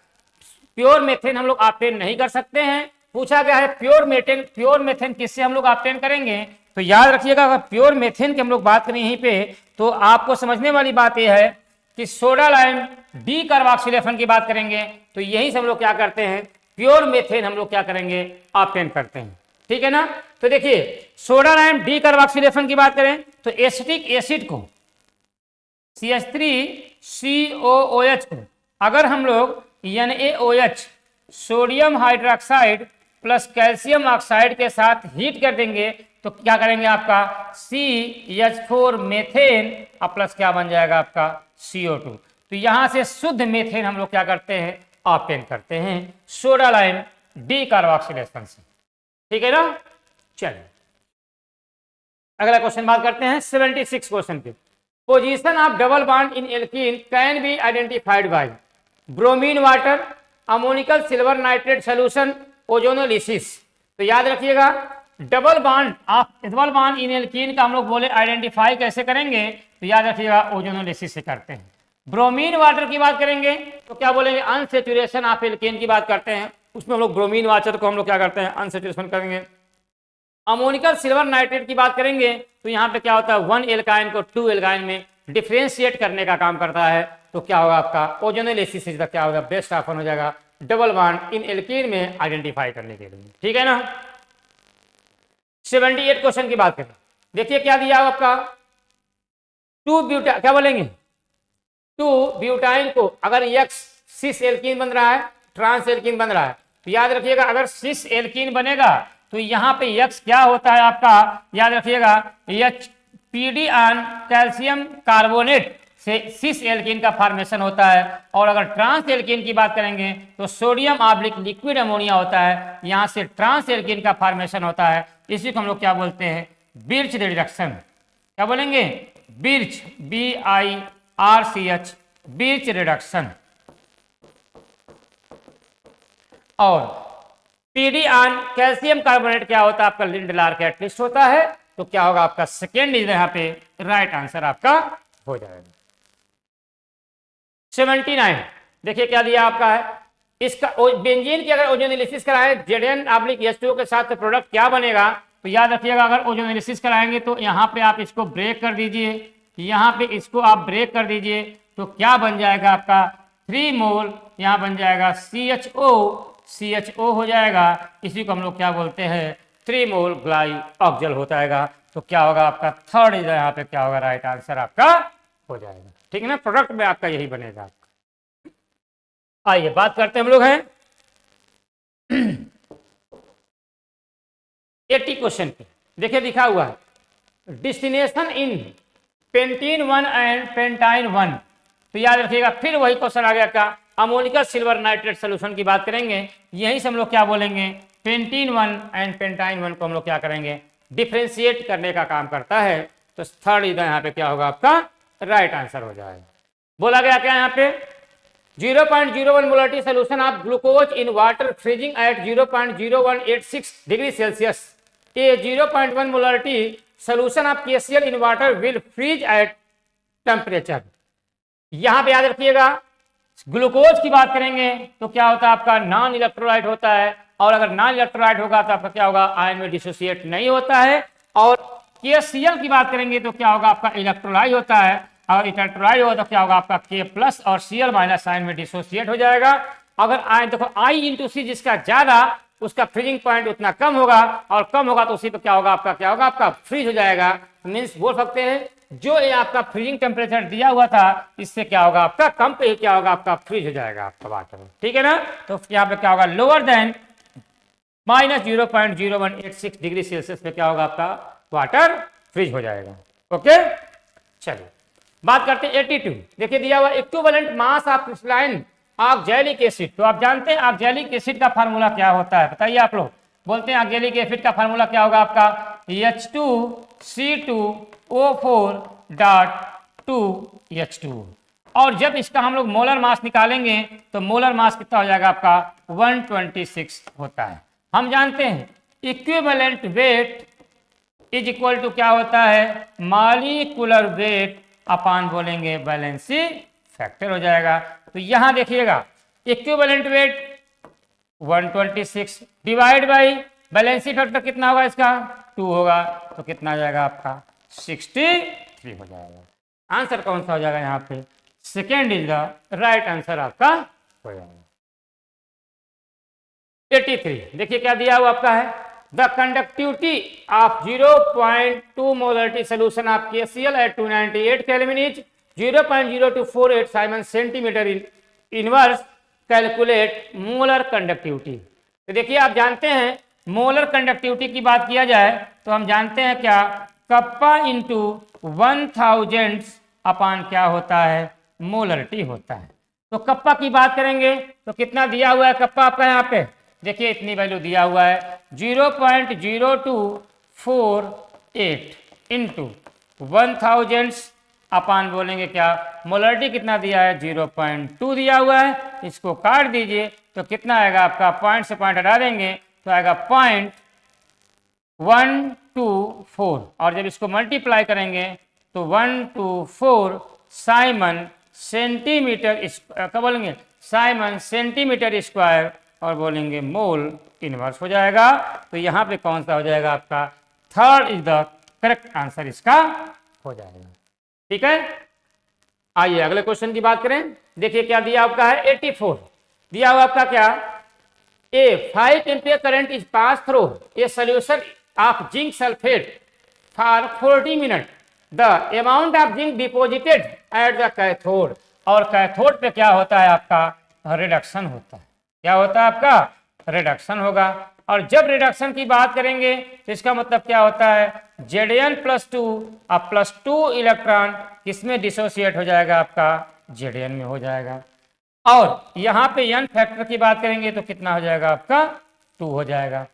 प्योर मेथेन हम लोग ऑब्टेन नहीं कर सकते हैं। पूछा गया है प्योर मेथेन किससे हम लोग ऑब्टेन करेंगे। तो याद रखिएगा अगर प्योर मेथेन की हम लोग बात करें यहीं पे, तो आपको समझने वाली बात यह है कि सोडा लाइम डीकार्बोक्सिलेशन की बात करेंगे तो यही से हम लोग क्या करते हैं, प्योर मेथेन हम लोग क्या करेंगे, ऑब्टेन करते हैं। ठीक है ना। तो देखिए सोडा लाइम डीकार्बोक्सिलेशन की बात करें तो एसिटिक एसिड को CH3COOH को अगर हम लोग NaOH sodium hydroxide plus calcium oxide के साथ हीट कर देंगे तो क्या करेंगे, आपका CH4 मेथेन और प्लस क्या बन जाएगा आपका CO2। तो यहां से शुद्ध मेथेन हम लोग क्या करते हैं, ऑब्टेन करते हैं सोडा लाइम डीकार्बोक्सिलेशन से। ठीक है ना। चलिए अगला क्वेश्चन बात करते हैं 76 क्वेश्चन पे। Position of double bond in alkene can be identified by bromine water, ammoniacal silver nitrate solution, ozonolysis. तो याद रखिएगा डबल बॉन्ड इन एल्कीन का हम लोग बोले आइडेंटिफाई कैसे करेंगे, तो याद रखिएगा ओजोनोलिसिस से करते हैं। ब्रोमीन वाटर की बात करेंगे तो क्या बोलेंगे, अनसेचुरेशन ऑफ एल्केन की बात करते हैं, उसमें हम लोग ब्रोमीन वाटर को हम लोग क्या करते हैं, अनसेचुरेशन करेंगे। अमोनिकल सिल्वर नाइट्रेट की बात करेंगे तो यहाँ पे क्या होता है, 1 एल्काइन को 2 एल्काइन में डिफ्रेंशिएट करने का काम करता है। तो क्या होगा आपका ओजोनोलिसिस का क्या होगा, बेस्ट ऑप्शन हो जाएगा डबल बॉन्ड इन एल्कीन में आइडेंटिफाई करने के लिए। ठीक है ना। 78 क्वेश्चन की बात करें, देखिए क्या दिया आपका, 2 ब्यूटाइन क्या बोलेंगे, 2 ब्यूटाइन को अगर X सिस एल्कीन बन रहा है, ट्रांस एल्कीन बन रहा है, तो याद रखिएगा अगर सिस एल्कीन बनेगा तो यहाँ पे X क्या होता है आपका, याद रखिएगा PD ऑन कैल्शियम कार्बोनेट से सिस एल्कीन का फॉर्मेशन होता है। और अगर ट्रांस एल्कीन की बात करेंगे तो सोडियम ऑब्लिक लिक्विड अमोनिया होता है, यहाँ से ट्रांस एल्कीन का फॉर्मेशन होता है। इसी को हम लोग क्या बोलते हैं, बिर्च रिडक्शन। क्या बोलेंगे, बिर्च BIRCH बिर्च रिडक्शन। और PD ऑन कैल्शियम कार्बोनेट क्या होता है आपका, लिंडलार कैटलिस्ट होता है। तो क्या होगा आपका सेकेंड इज यहाँ पे राइट आंसर आपका हो जाएगा। 79 देखिए क्या दिया आपका है, इसका बेंजीन की अगर ओजोनोलिसिस कराएं Zn/H2O के साथ तो प्रोडक्ट क्या बनेगा। तो याद रखिएगा अगर ओजोनोलिसिस कराएंगे तो यहाँ पे आप इसको ब्रेक कर दीजिए, यहाँ पे इसको आप ब्रेक कर दीजिए तो क्या बन जाएगा आपका 3 मोल, यहाँ बन जाएगा CHO हो जाएगा। इसी को हम लोग क्या बोलते हैं, 3 मोल ग्लाई ऑक्जल हो जाएगा। तो क्या होगा आपका थर्ड इज यहाँ पे क्या होगा, राइट आंसर आपका हो जाएगा। ठीक है ना, प्रोडक्ट में आपका यही बनेगा। आइए बात करते हैं हम लोग हैं 80 क्वेश्चन पे। देखिए लिखा हुआ है distinction in pentene 1 and pentyne 1। तो याद रखिएगा फिर वही क्वेश्चन आ गया क्या, अमोनिकल सिल्वर नाइट्रेट सोल्यूशन की बात करेंगे, यहीं से हम लोग क्या बोलेंगे, पेंटीन 1 एंड पेंटाइन 1 को हम लोग क्या करेंगे, डिफ्रेंशिएट करने का काम करता है। तो थर्ड इधर यहाँ पे क्या होगा आपका राइट आंसर हो जाएगा। बोला गया क्या यहाँ पे 0.01 molarity solution of glucose in water freezing at 0.0186 degree Celsius. A 0.1 molarity solution of KCl in water will freeze at temperature. यहाँ पे याद रखिएगा ग्लूकोज की बात करेंगे तो क्या होता है आपका नॉन इलेक्ट्रोलाइट होता है, और अगर नॉन इलेक्ट्रोलाइट होगा तो आपका क्या होगा, आयन में डिसोसिएट नहीं होता है। और KCl की बात करेंगे तो क्या होगा आपका इलेक्ट्रोलाइट होता है, और इलेक्ट्रोलाइट होगा तो क्या होगा आपका K+ और Cl- आयन में डिसोसिएट हो जाएगा। अगर आयन देखो I/C जिसका ज्यादा उसका फ्रीजिंग पॉइंट उतना कम होगा, और कम होगा तो उसी पे क्या होगा आपका फ्रीज हो जाएगा। मीन्स बोल सकते हैं जो ये आपका फ्रीजिंग टेम्परेचर दिया हुआ था इससे क्या होगा आपका कम पे क्या होगा आपका फ्रीज हो जाएगा आपका वाटर, ठीक है ना। तो यहाँ पे क्या होगा लोअर देन -0.0186 डिग्री सेल्सियस पे क्या होगा आपका वाटर फ्रीज हो जाएगा। ओके चलिए बात करते हैं 82। देखिए दिया हुआ equivalent mass of crystalline oxalic acid. तो आप जानते हैं ऑक्जेलिक एसिड का फार्मूला क्या होता है, बताइए आप लोग। बोलते हैं ऑक्जेलिक एसिड का फार्मूला क्या होगा आपका H2C2O4.2H2। और जब इसका हम लोग मोलर मास निकालेंगे तो मोलर मास कितना हो जाएगा आपका 126 होता है। हम जानते हैं equivalent weight is equal to क्या होता है मॉलिक्यूलर वेट अपान बोलेंगे वैलेंसी फैक्टर हो जाएगा। तो यहां देखिएगा equivalent weight 126 divide by valency factor कितना होगा इसका 2 होगा, तो कितना आ जाएगा आपका 63 हो जाएगा। आंसर कौन सा हो जाएगा यहाँ पे second is the right answer आपका हो जाएगा। 83 देखिए क्या दिया हुआ आपका है the conductivity of 0.2 molarity solution of KCl at 298 Kelvin is 0.0248 Simon centimetre inverse calculate molar conductivity. तो देखिए आप जानते हैं मोलर कंडक्टिविटी की बात किया जाए तो हम जानते हैं क्या कप्पा इंटू 1000 अपान क्या होता है मोलरिटी होता है। तो कप्पा की बात करेंगे तो कितना दिया हुआ है कप्पा आपका यहाँ पे देखिए इतनी वैल्यू दिया हुआ है 0.0248 इंटू 1000 अपान बोलेंगे क्या मोलरिटी कितना दिया है 0.2 दिया हुआ है। इसको काट दीजिए तो कितना आएगा आपका पॉइंट से पॉइंट हटा देंगे तो आएगा 0.124 और जब इसको मल्टीप्लाई करेंगे तो 124 साइमन सेंटीमीटर क्या बोलेंगे साइमन सेंटीमीटर स्क्वायर और बोलेंगे मोल इनवर्स हो जाएगा। तो यहाँ पे कौन सा हो जाएगा आपका third is the correct answer इसका हो जाएगा, ठीक है। आइए अगले क्वेश्चन की बात करें। देखिए क्या दिया आपका है 84 दिया हुआ आपका क्या ए 5 ampere current is pass through a solution of zinc sulphate for 40 minute the amount of zinc deposited at the cathode. और कैथोड पे क्या होता है आपका रिडक्शन होता है, क्या होता है आपका रिडक्शन होगा। और जब रिडक्शन की बात करेंगे तो इसका मतलब क्या होता है Zn+2 अब +2 इलेक्ट्रॉन किसमें डिसोसिएट हो जाएगा आपका Zn में हो जाएगा। और यहाँ पे n फैक्टर की बात करेंगे तो कितना हो जाएगा आपका 2 हो जाएगा।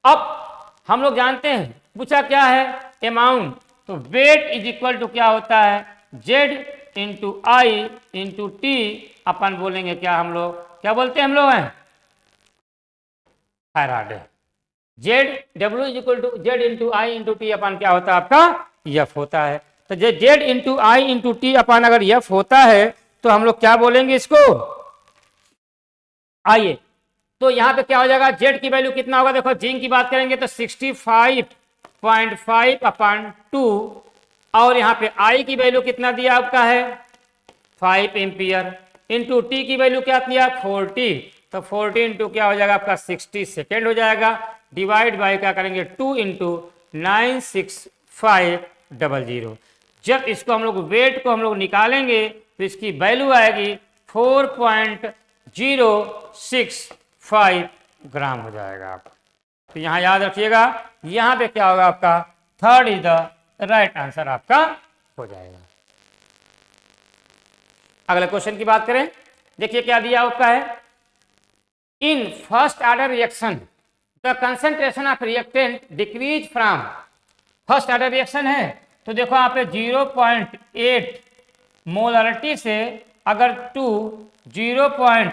अब हम लोग जानते हैं पूछा क्या है अमाउंट, तो वेट इज इक्वल टू क्या होता है Z into I into T अपन बोलेंगे क्या हम लोग क्या बोलते हैं हम लोग हैं Faraday. Z W is equal to Z into I into T अपन क्या होता है आपका एफ होता है। तो Z into I into T अपन अगर एफ होता है तो हम लोग क्या बोलेंगे इसको आइए तो यहाँ पे क्या हो जाएगा जेड की वैल्यू कितना होगा देखो जिंक की बात करेंगे तो 65.5 अपान 2 और यहाँ पे आई की वैल्यू कितना दिया आपका है 5 एम्पियर इंटू टी की वैल्यू क्या दिया 40 तो 40 इंटू क्या हो जाएगा आपका 60 सेकेंड हो जाएगा डिवाइड बाय क्या करेंगे 2 इंटू 96500। जब इसको हम लोग वेट को हम लोग निकालेंगे तो इसकी वैल्यू आएगी 4.065 ग्राम हो जाएगा आपका। तो यहाँ याद रखिएगा यहाँ पे क्या होगा आपका third is the right answer आपका हो जाएगा। अगले क्वेश्चन की बात करें देखिए क्या दिया आपका है in first order reaction the concentration of reactant decrease from first order reaction है तो देखो यहाँ पे 0.8 मोलरिटी से अगर 0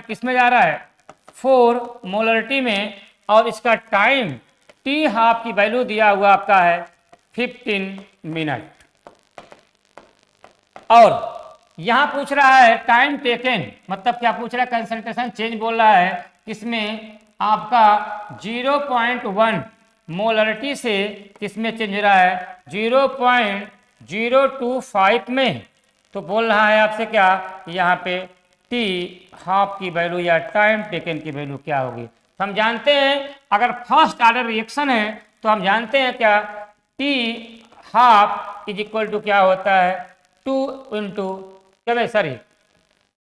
किसमें जा रहा है 4 मोलरिटी में और इसका टाइम टी हाफ की वैल्यू दिया हुआ आपका है 15 मिनट और यहां पूछ रहा है टाइम टेकन मतलब क्या पूछ रहा है कंसंट्रेशन चेंज बोल रहा है किसमें आपका 0.1 मोलरिटी से किसमें चेंज हो रहा है 0.025 में। तो बोल रहा है आपसे क्या यहाँ पे टी हाफ की वैल्यू या टाइम टेकन की वैल्यू क्या होगी। तो हम जानते हैं अगर फर्स्ट ऑर्डर रिएक्शन है तो हम जानते हैं क्या T half is equal to क्या होता है 2 इंटू क्या sorry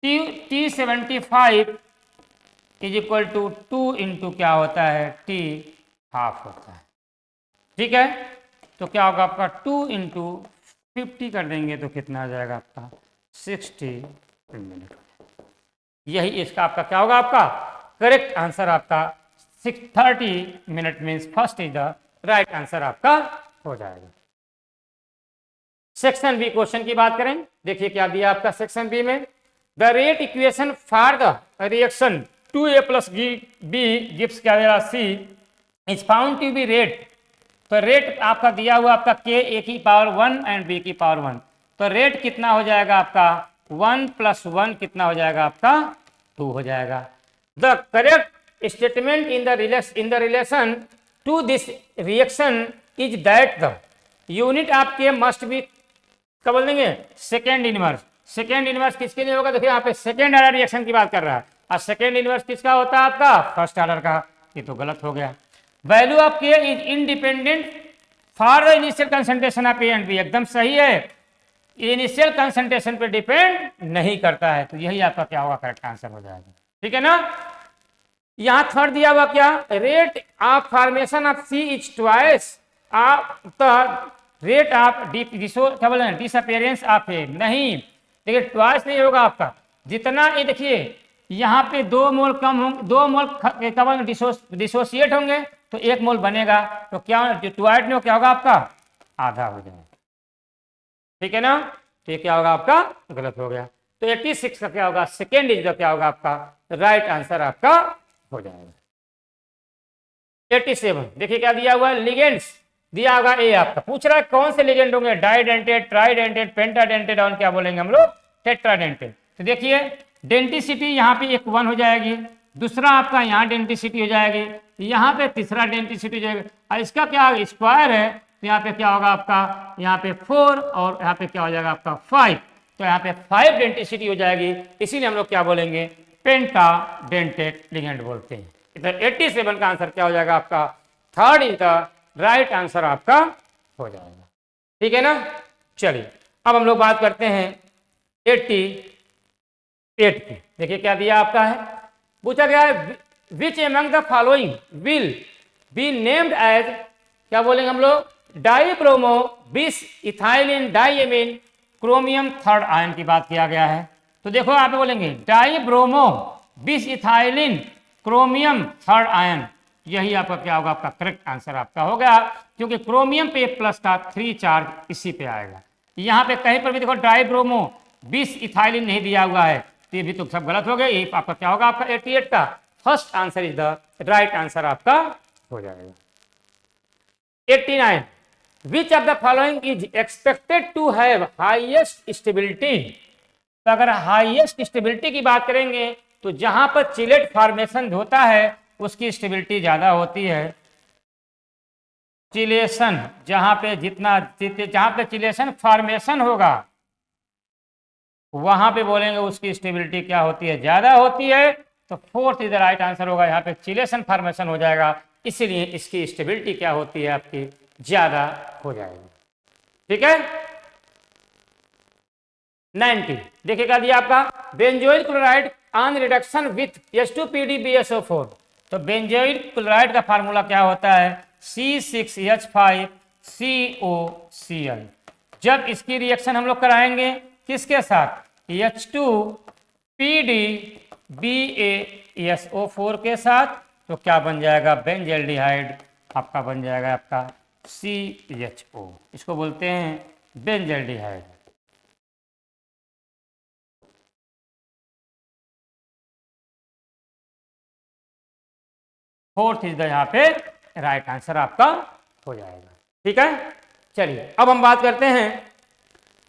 T75 is equal to 2 into क्या होता है T हाफ होता है। ठीक है, तो क्या होगा आपका 2 इंटू 50 कर देंगे तो कितना आ जाएगा आपका 60 मिनट। यही इसका आपका क्या होगा आपका करेक्ट आंसर आपका 630 minute means first is the right answer आपका हो जाएगा। सेक्शन बी क्वेश्चन की बात करें, देखिए क्या दिया आपका सेक्शन बी में, the rate equation for the reaction 2a plus B gives क्या दे रहा C is found to be rate. तो रेट आपका दिया हुआ आपका k a की पावर 1 एंड b की पावर 1, तो रेट कितना हो जाएगा आपका 1 प्लस 1 कितना हो जाएगा आपका 2 हो जाएगा। The correct statement in the relation to this reaction is that the unit आपके मस्ट बी क्या बोल देंगे सेकेंड इनवर्स। सेकेंड इनवर्स किसके लिए होगा, देखिए यहाँ पे सेकेंड ऑर्डर रिएक्शन की बात कर रहा है और सेकेंड इनवर्स किसका होता है आपका फर्स्ट ऑर्डर का, ये तो गलत हो गया। Value of K is independent for the initial concentration of A and B, एकदम सही है, इनिशियल कंसंट्रेशन पे डिपेंड नहीं करता है, तो यही आपका क्या होगा करेक्ट आंसर हो जाएगा। ठीक है ना, यहां थर्ड दिया हुआ क्या rate of formation of C is twice of the rate of क्या बोल रहे हैं डिसअपियरेंस ऑफ ए, नहीं देखिए ट्वाइस नहीं होगा आपका, जितना ये देखिए यहाँ पे 2 मोल कम होंगे, 2 मोल डिसोसिएट होंगे तो 1 मोल बनेगा, तो क्या ट्वाइस में क्या होगा आपका आधा हो जाएगा। ठीक है ना, तो ये क्या होगा आपका गलत हो गया, तो 86 का क्या होगा सेकेंड इज क्या होगा आपका राइट आंसर आपका हो जाएगा। 87 देखिए क्या दिया हुआ है लिगेंड्स दिया होगा ए, आपका पूछ रहा है कौन से लिगेंड होंगे डाइडेंटेड ट्राइडेंटेड पेंटाडेंटेड और क्या बोलेंगे हम लोग टेट्राडेंटेड। तो देखिए डेंटिसिटी यहाँ पे एक 1 हो जाएगी, दूसरा आपका यहाँ डेंटिसिटी हो जाएगी, यहाँ पे तीसरा डेंटिसिटी हो जाएगा, और इसका क्या स्क्वायर है तो यहाँ पे क्या होगा आपका यहाँ पे 4 और यहाँ पे क्या हो जाएगा आपका 5, तो यहाँ पे 5 डेंटिसिटी हो जाएगी, इसीलिए हम लोग क्या बोलेंगे पेंटाडेंटेड लिगेंड बोलते हैं। इधर 87 का आंसर क्या हो जाएगा आपका third is the right answer आपका हो जाएगा। ठीक है ना, चलिए अब हम लोग बात करते हैं 88 की। देखिए क्या दिया आपका है, पूछा गया है which among the following will be named as क्या बोलेंगे हम लोग dibromo bis ethylene diamine chromium third ion की बात किया गया है। तो देखो आप बोलेंगे डाईब्रोमो bis ethylene chromium third ion, यही आपका क्या होगा आपका करेक्ट आंसर आपका हो गया, क्योंकि क्रोमियम पे प्लस का 3 चार्ज इसी पे आएगा। यहाँ पे कहीं पर भी देखो डाईब्रोमो बिस इथाइलिन नहीं दिया हुआ है, तो ये भी तो सब गलत हो गया, ये आपका क्या होगा आपका 88 का first answer is the right answer आपका हो जाएगा। 89 which of the following is expected to have highest stability. तो अगर हाईएस्ट स्टेबिलिटी की बात करेंगे तो जहां पर चिलेट फॉर्मेशन होता है उसकी स्टेबिलिटी ज्यादा होती है। चिलेशन जहां पे चिलेशन फॉर्मेशन होगा वहां पे बोलेंगे उसकी स्टेबिलिटी क्या होती है ज्यादा होती है, तो fourth is the right answer होगा, यहाँ पे चिलेशन फॉर्मेशन हो जाएगा, इसीलिए इसकी स्टेबिलिटी क्या होती है आपकी ज्यादा हो जाएगी। ठीक है, 90 देखिए क्या दिया आपका benzoyl chloride on reduction with H2PdBSO4। तो बेंजोइल क्लोराइड का फार्मूला क्या होता है C6H5COCl। जब इसकी रिएक्शन हम लोग कराएंगे किसके साथ H2PdBaSO4 के साथ, तो क्या बन जाएगा बेंजल्डिहाइड आपका बन जाएगा आपका CHO, इसको बोलते हैं बेंजल्डिहाइड। फोर्थ इज द यहाँ पे राइट आंसर आपका हो जाएगा। ठीक है, चलिए अब हम बात करते हैं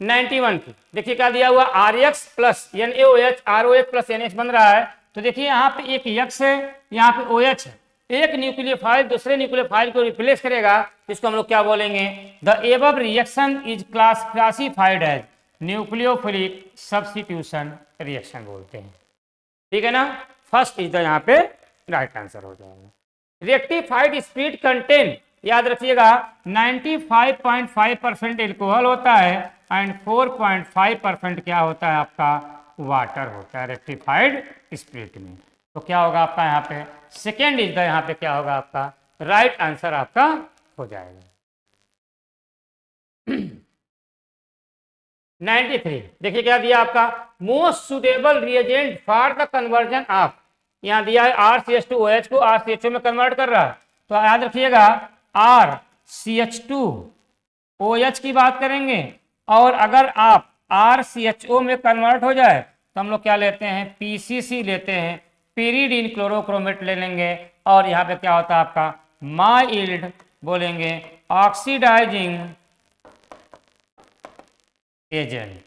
91 की। देखिए क्या दिया हुआ RX plus NaOH ROH plus NH बन रहा है। तो देखिए यहाँ पे एक X है, यहाँ पे OH है, एक न्यूक्लियोफाइल दूसरे न्यूक्लियोफाइल को रिप्लेस करेगा, इसको हम लोग क्या बोलेंगे the above reaction is classified as nucleophilic substitution reaction बोलते हैं। ठीक है ना, फर्स्ट इज द यहाँ पे राइट आंसर हो जाएगा। रेक्टिफाइड स्पीड कंटेन याद रखिएगा 95.5% एल्कोहल होता है एंड 4.5% क्या होता है आपका वाटर होता है रेक्टिफाइड स्पिरिट में। तो क्या होगा आपका यहाँ पे सेकेंड इज द यहाँ पे क्या होगा आपका राइट आंसर आपका हो जाएगा। 93 देखिए क्या दिया आपका most suitable reagent for the conversion of, यहाँ दिया है RCH2OH को RCHO में कन्वर्ट कर रहा है। तो याद रखिएगा RCH2OH की बात करेंगे और अगर आप RCHO में कन्वर्ट हो जाए तो हम लोग क्या लेते हैं PCC लेते हैं, pyridine क्लोरोक्रोमेट ले लेंगे और यहाँ पे क्या होता है आपका माइल्ड बोलेंगे ऑक्सीडाइजिंग एजेंट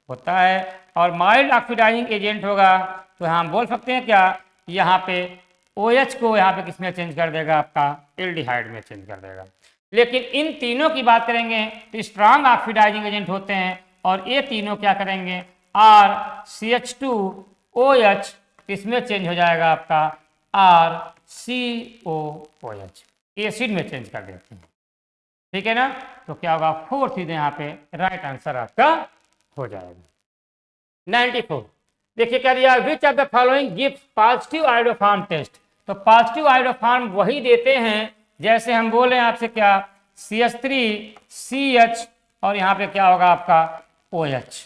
होता है। और माइल्ड ऑक्सीडाइजिंग एजेंट होगा तो हम बोल सकते हैं क्या यहाँ पे OH को यहाँ पे किसमें चेंज कर देगा आपका एल्डिहाइड में चेंज कर देगा। लेकिन इन तीनों की बात करेंगे तो स्ट्रांग ऑक्सीडाइजिंग एजेंट होते हैं और ये तीनों क्या करेंगे RCH2OH इसमें चेंज हो जाएगा आपका RCOOH एसिड में चेंज कर देते हैं। ठीक है ना, तो क्या होगा फोर्थ सीधे यहाँ पे राइट आंसर आपका हो जाएगा। 94 देखिए क्या दिया which of the following gives positive iodoform test. तो पॉजिटिव आयोडोफॉर्म वही देते हैं जैसे हम बोले आपसे क्या CH3CH और यहाँ पे क्या होगा आपका OH,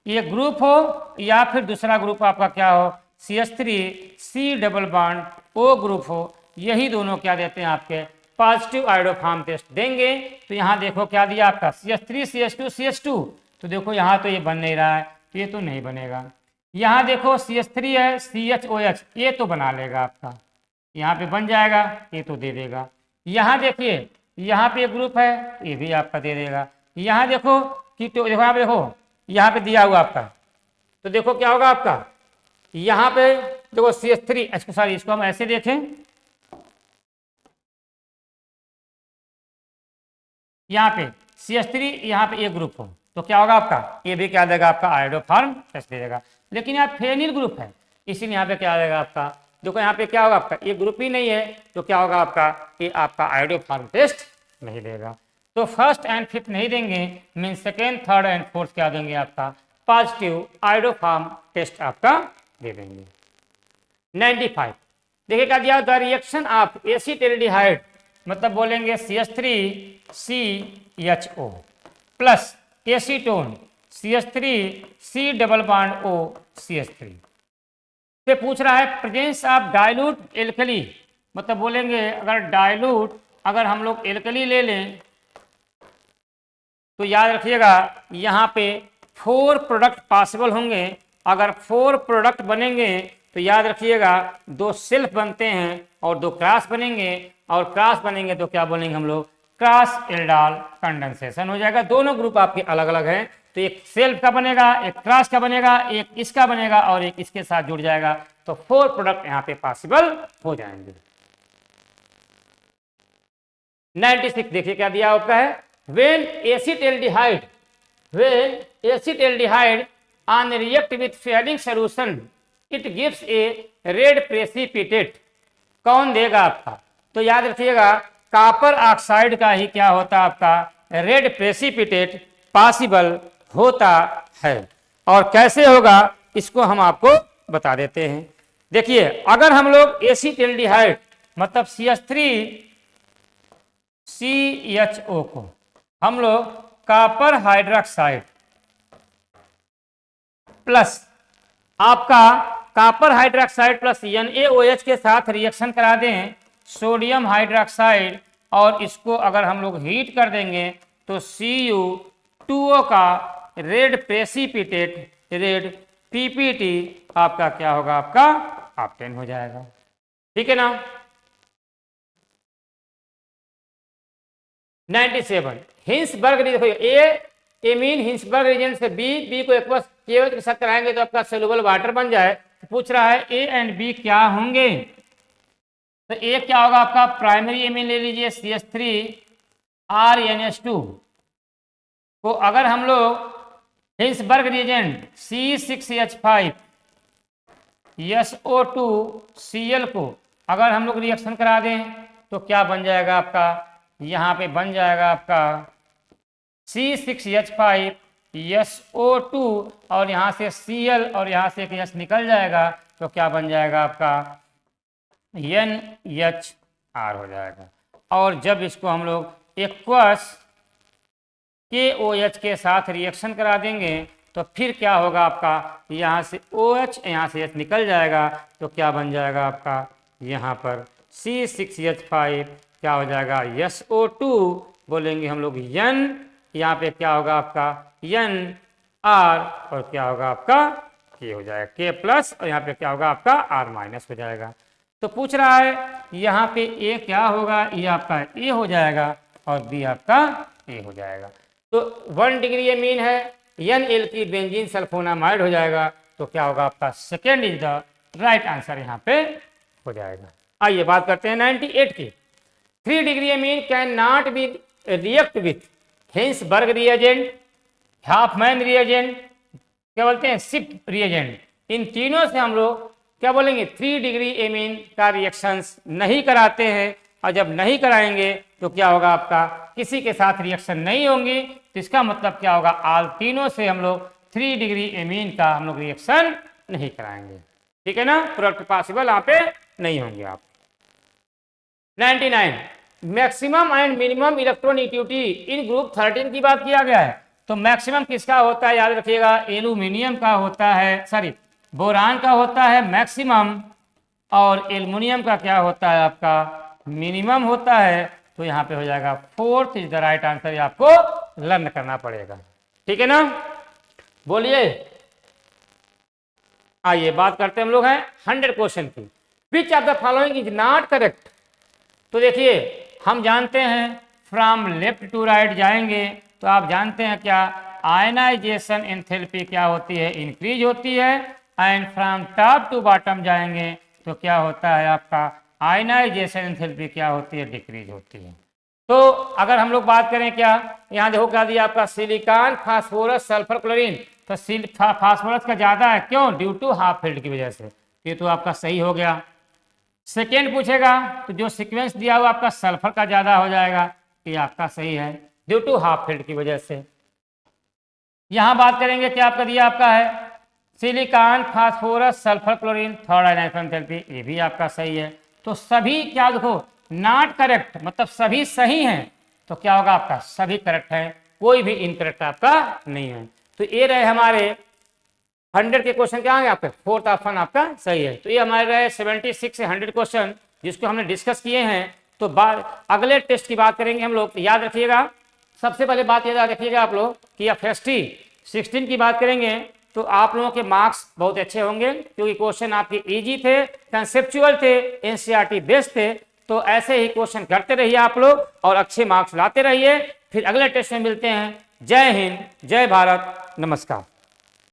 ये ग्रुप हो या फिर दूसरा ग्रुप आपका क्या हो CH3C double bond O group हो, यही दोनों क्या देते हैं आपके पॉजिटिव आयोडोफॉर्म टेस्ट देंगे। तो यहाँ देखो क्या दिया आपका CH3CH2CH2, तो देखो यहाँ तो ये बन नहीं रहा है, ये तो नहीं बनेगा। यहाँ देखो CH3 है CHOH, ये तो बना लेगा आपका, यहाँ पे बन जाएगा, ये तो दे देगा। यहाँ देखिए यहाँ पे ग्रुप है, ये भी आपका दे देगा। यहाँ देखो कि तो देखो यहाँ पे देखो यहाँ पे दिया हुआ आपका, तो देखो क्या होगा आपका यहाँ पे देखो CH3 सॉरी इसको हम ऐसे देखें, यहाँ पे CH3 यहाँ पे ये ग्रुप हो तो क्या होगा आपका ये भी क्या देगा आपका आयोडोफॉर्म टेस्ट दे देगा। लेकिन यहाँ फेनिल ग्रुप है इसीलिए यहाँ पे क्या देगा आपका देखो यहाँ पे क्या होगा आपका ये ग्रुप ही नहीं है तो क्या होगा आपका ये आपका आयोडोफॉर्म टेस्ट नहीं देगा। तो फर्स्ट एंड फिफ्थ नहीं देंगे, mean second third and fourth क्या देंगे आपका पॉजिटिव आयोडोफॉर्म टेस्ट आपका दे देंगे। 95 देखिए क्या दिया द रिएक्शन ऑफ एसिटाल्डिहाइड, मतलब बोलेंगे CH3CHO plus acetone CH3C double bond O CH3 से पूछ रहा है प्रेजेंस ऑफ डाइल्यूट एल्कली, मतलब बोलेंगे अगर डाइल्यूट अगर हम लोग एल्कली ले लें तो याद रखिएगा यहाँ पे 4 प्रोडक्ट पॉसिबल होंगे। अगर 4 प्रोडक्ट बनेंगे तो याद रखिएगा 2 सेल्फ बनते हैं और 2 क्रॉस बनेंगे, और क्रॉस बनेंगे तो क्या बोलेंगे हम लोग क्रॉस एल्डाल कंडेंसेशन हो जाएगा। दोनों ग्रुप आपके अलग अलग हैं, तो एक सेल्फ का बनेगा, एक क्रॉस का बनेगा, एक इसका बनेगा और एक इसके साथ जुड़ जाएगा, तो 4 प्रोडक्ट यहाँ पे पॉसिबल हो जाएंगे। 96 देखिए क्या दिया होता है when acetaldehyde on react with failing solution it gives a red precipitate, कौन देगा आपका, तो याद रखिएगा कॉपर ऑक्साइड का ही क्या होता है आपका रेड प्रेसिपिटेट पॉसिबल होता है। और कैसे होगा इसको हम आपको बता देते हैं। देखिए अगर हम लोग एसिटाल्डिहाइड मतलब CH3CHO को हम लोग कॉपर हाइड्रोक्साइड प्लस आपका कॉपर हाइड्रोक्साइड प्लस NaOH के साथ रिएक्शन करा दें सोडियम हाइड्रोक्साइड और इसको अगर हम लोग हीट कर देंगे तो Cu2O का रेड प्रेसिपिटेट रेड PPT आपका क्या होगा आपका ऑब्टेन हो जाएगा। ठीक है ना। 97 हिंसबर्ग देखो ए एमीन हिंसबर्ग रीजन से बी को एक्वस के साथ कराएंगे तो आपका सोल्यूबल वाटर बन जाए। तो पूछ रहा है ए एंड बी क्या होंगे, तो ए क्या होगा आपका प्राइमरी एमीन ले लीजिए CH3RNH2 को अगर हम लोग हिंसबर्ग रिएजेंट C6H5SO2Cl को अगर हम लोग रिएक्शन करा दें तो क्या बन जाएगा आपका यहाँ पे बन जाएगा आपका C6H5SO2 और यहाँ से Cl और यहाँ से एक H निकल जाएगा, तो क्या बन जाएगा आपका NHR हो जाएगा। और जब इसको हम लोग एक्वस KOH के साथ रिएक्शन करा देंगे तो फिर क्या होगा आपका, यहाँ से OH यहाँ से H निकल जाएगा, तो क्या बन जाएगा आपका यहाँ पर C6H5 क्या हो जाएगा SO2 बोलेंगे हम लोग N, यहाँ पे क्या होगा आपका NR और क्या होगा आपका K हो जाएगा K प्लस, और यहाँ पे क्या होगा आपका R माइनस हो जाएगा। तो पूछ रहा है यहाँ पे A क्या होगा, ये आपका A हो जाएगा और B आपका A हो जाएगा। तो 1 डिग्री एमीन है, NL बेंजीन सल्फोनामाइड हो जाएगा, तो क्या होगा आपका second is the right answer यहाँ पे हो जाएगा। आइए बात करते हैं 98 की। 3 degree amine can not be react with Hinsberg reagent, Hopman reagent, क्या बोलते हैं शिफ्ट रिएजेंट। इन तीनों से हम लोग क्या बोलेंगे 3 डिग्री एमीन का रिएक्शंस नहीं कराते हैं, और जब नहीं कराएंगे तो क्या होगा आपका किसी के साथ रिएक्शन नहीं होंगी, तो इसका मतलब क्या होगा आल तीनों से हम लोग 3 डिग्री एमीन का हम लोग रिएक्शन नहीं कराएंगे। ठीक है ना, प्रोडक्ट पॉसिबल यहाँ पे नहीं होंगे आप। 99 maximum and minimum electronegativity in group 13 की बात किया गया है। तो मैक्सिमम किसका होता है याद रखिएगा, एल्यूमिनियम का होता है, सॉरी बोरान का होता है मैक्सिमम, और एल्युमिनियम का क्या होता है आपका मिनिमम होता है। तो यहाँ पे हो जाएगा 4th is the right answer, आपको लर्न करना पड़ेगा। ठीक है ना, बोलिए। आइए बात करते हैं हम लोग हैं 100 क्वेश्चन की। विच of the following is not correct. तो देखिए हम जानते हैं फ्रॉम लेफ्ट टू राइट जाएंगे तो आप जानते हैं क्या आयनाइजेशन एंथैल्पी क्या होती है, इंक्रीज होती है, and from top to bottom जाएंगे तो क्या होता है आपका आयनाइजेशन एंथैल्पी क्या होती है, डिक्रीज होती है। तो अगर हम लोग बात करें क्या, यहाँ देखो क्या दिया आपका सिलिकॉन फास्फोरस सल्फर क्लोरीन, तो फास्फोरस का ज्यादा है, क्यों, ड्यू टू हाफ फील्ड की वजह से। ये तो आपका सही हो गया। सेकेंड पूछेगा तो जो सीक्वेंस दिया हुआ आपका सल्फर का ज्यादा हो जाएगा, ये आपका सही है ड्यू टू हाफ फील्ड की वजह से। यहां बात करेंगे क्या आपका दिया आपका है silicon phosphorus sulphur chlorine third ionisation enthalpy, ये भी आपका सही है। तो सभी क्या देखो नॉट करेक्ट मतलब सभी सही हैं, तो क्या होगा आपका सभी करेक्ट है, कोई भी इनकरेक्ट आपका नहीं है। तो ये रहे हमारे 100 के क्वेश्चन क्या आएंगे आपके, 4th ऑप्शन आपका सही है। तो ये हमारे रहे 76 से 100 क्वेश्चन जिसको हमने डिस्कस किए हैं। तो अगले टेस्ट की बात करेंगे हम लोग, तो याद रखिएगा सबसे पहले बात याद रखिएगा आप लोग कि FST 16 की बात करेंगे तो आप लोगों के मार्क्स बहुत अच्छे होंगे, क्योंकि क्वेश्चन आपके इजी थे, कंसेप्चुअल थे, NCERT बेस्ड थे। तो ऐसे ही क्वेश्चन करते रहिए आप लोग और अच्छे मार्क्स लाते रहिए। फिर अगले टेस्ट में मिलते हैं। जय हिंद, जय भारत, नमस्कार।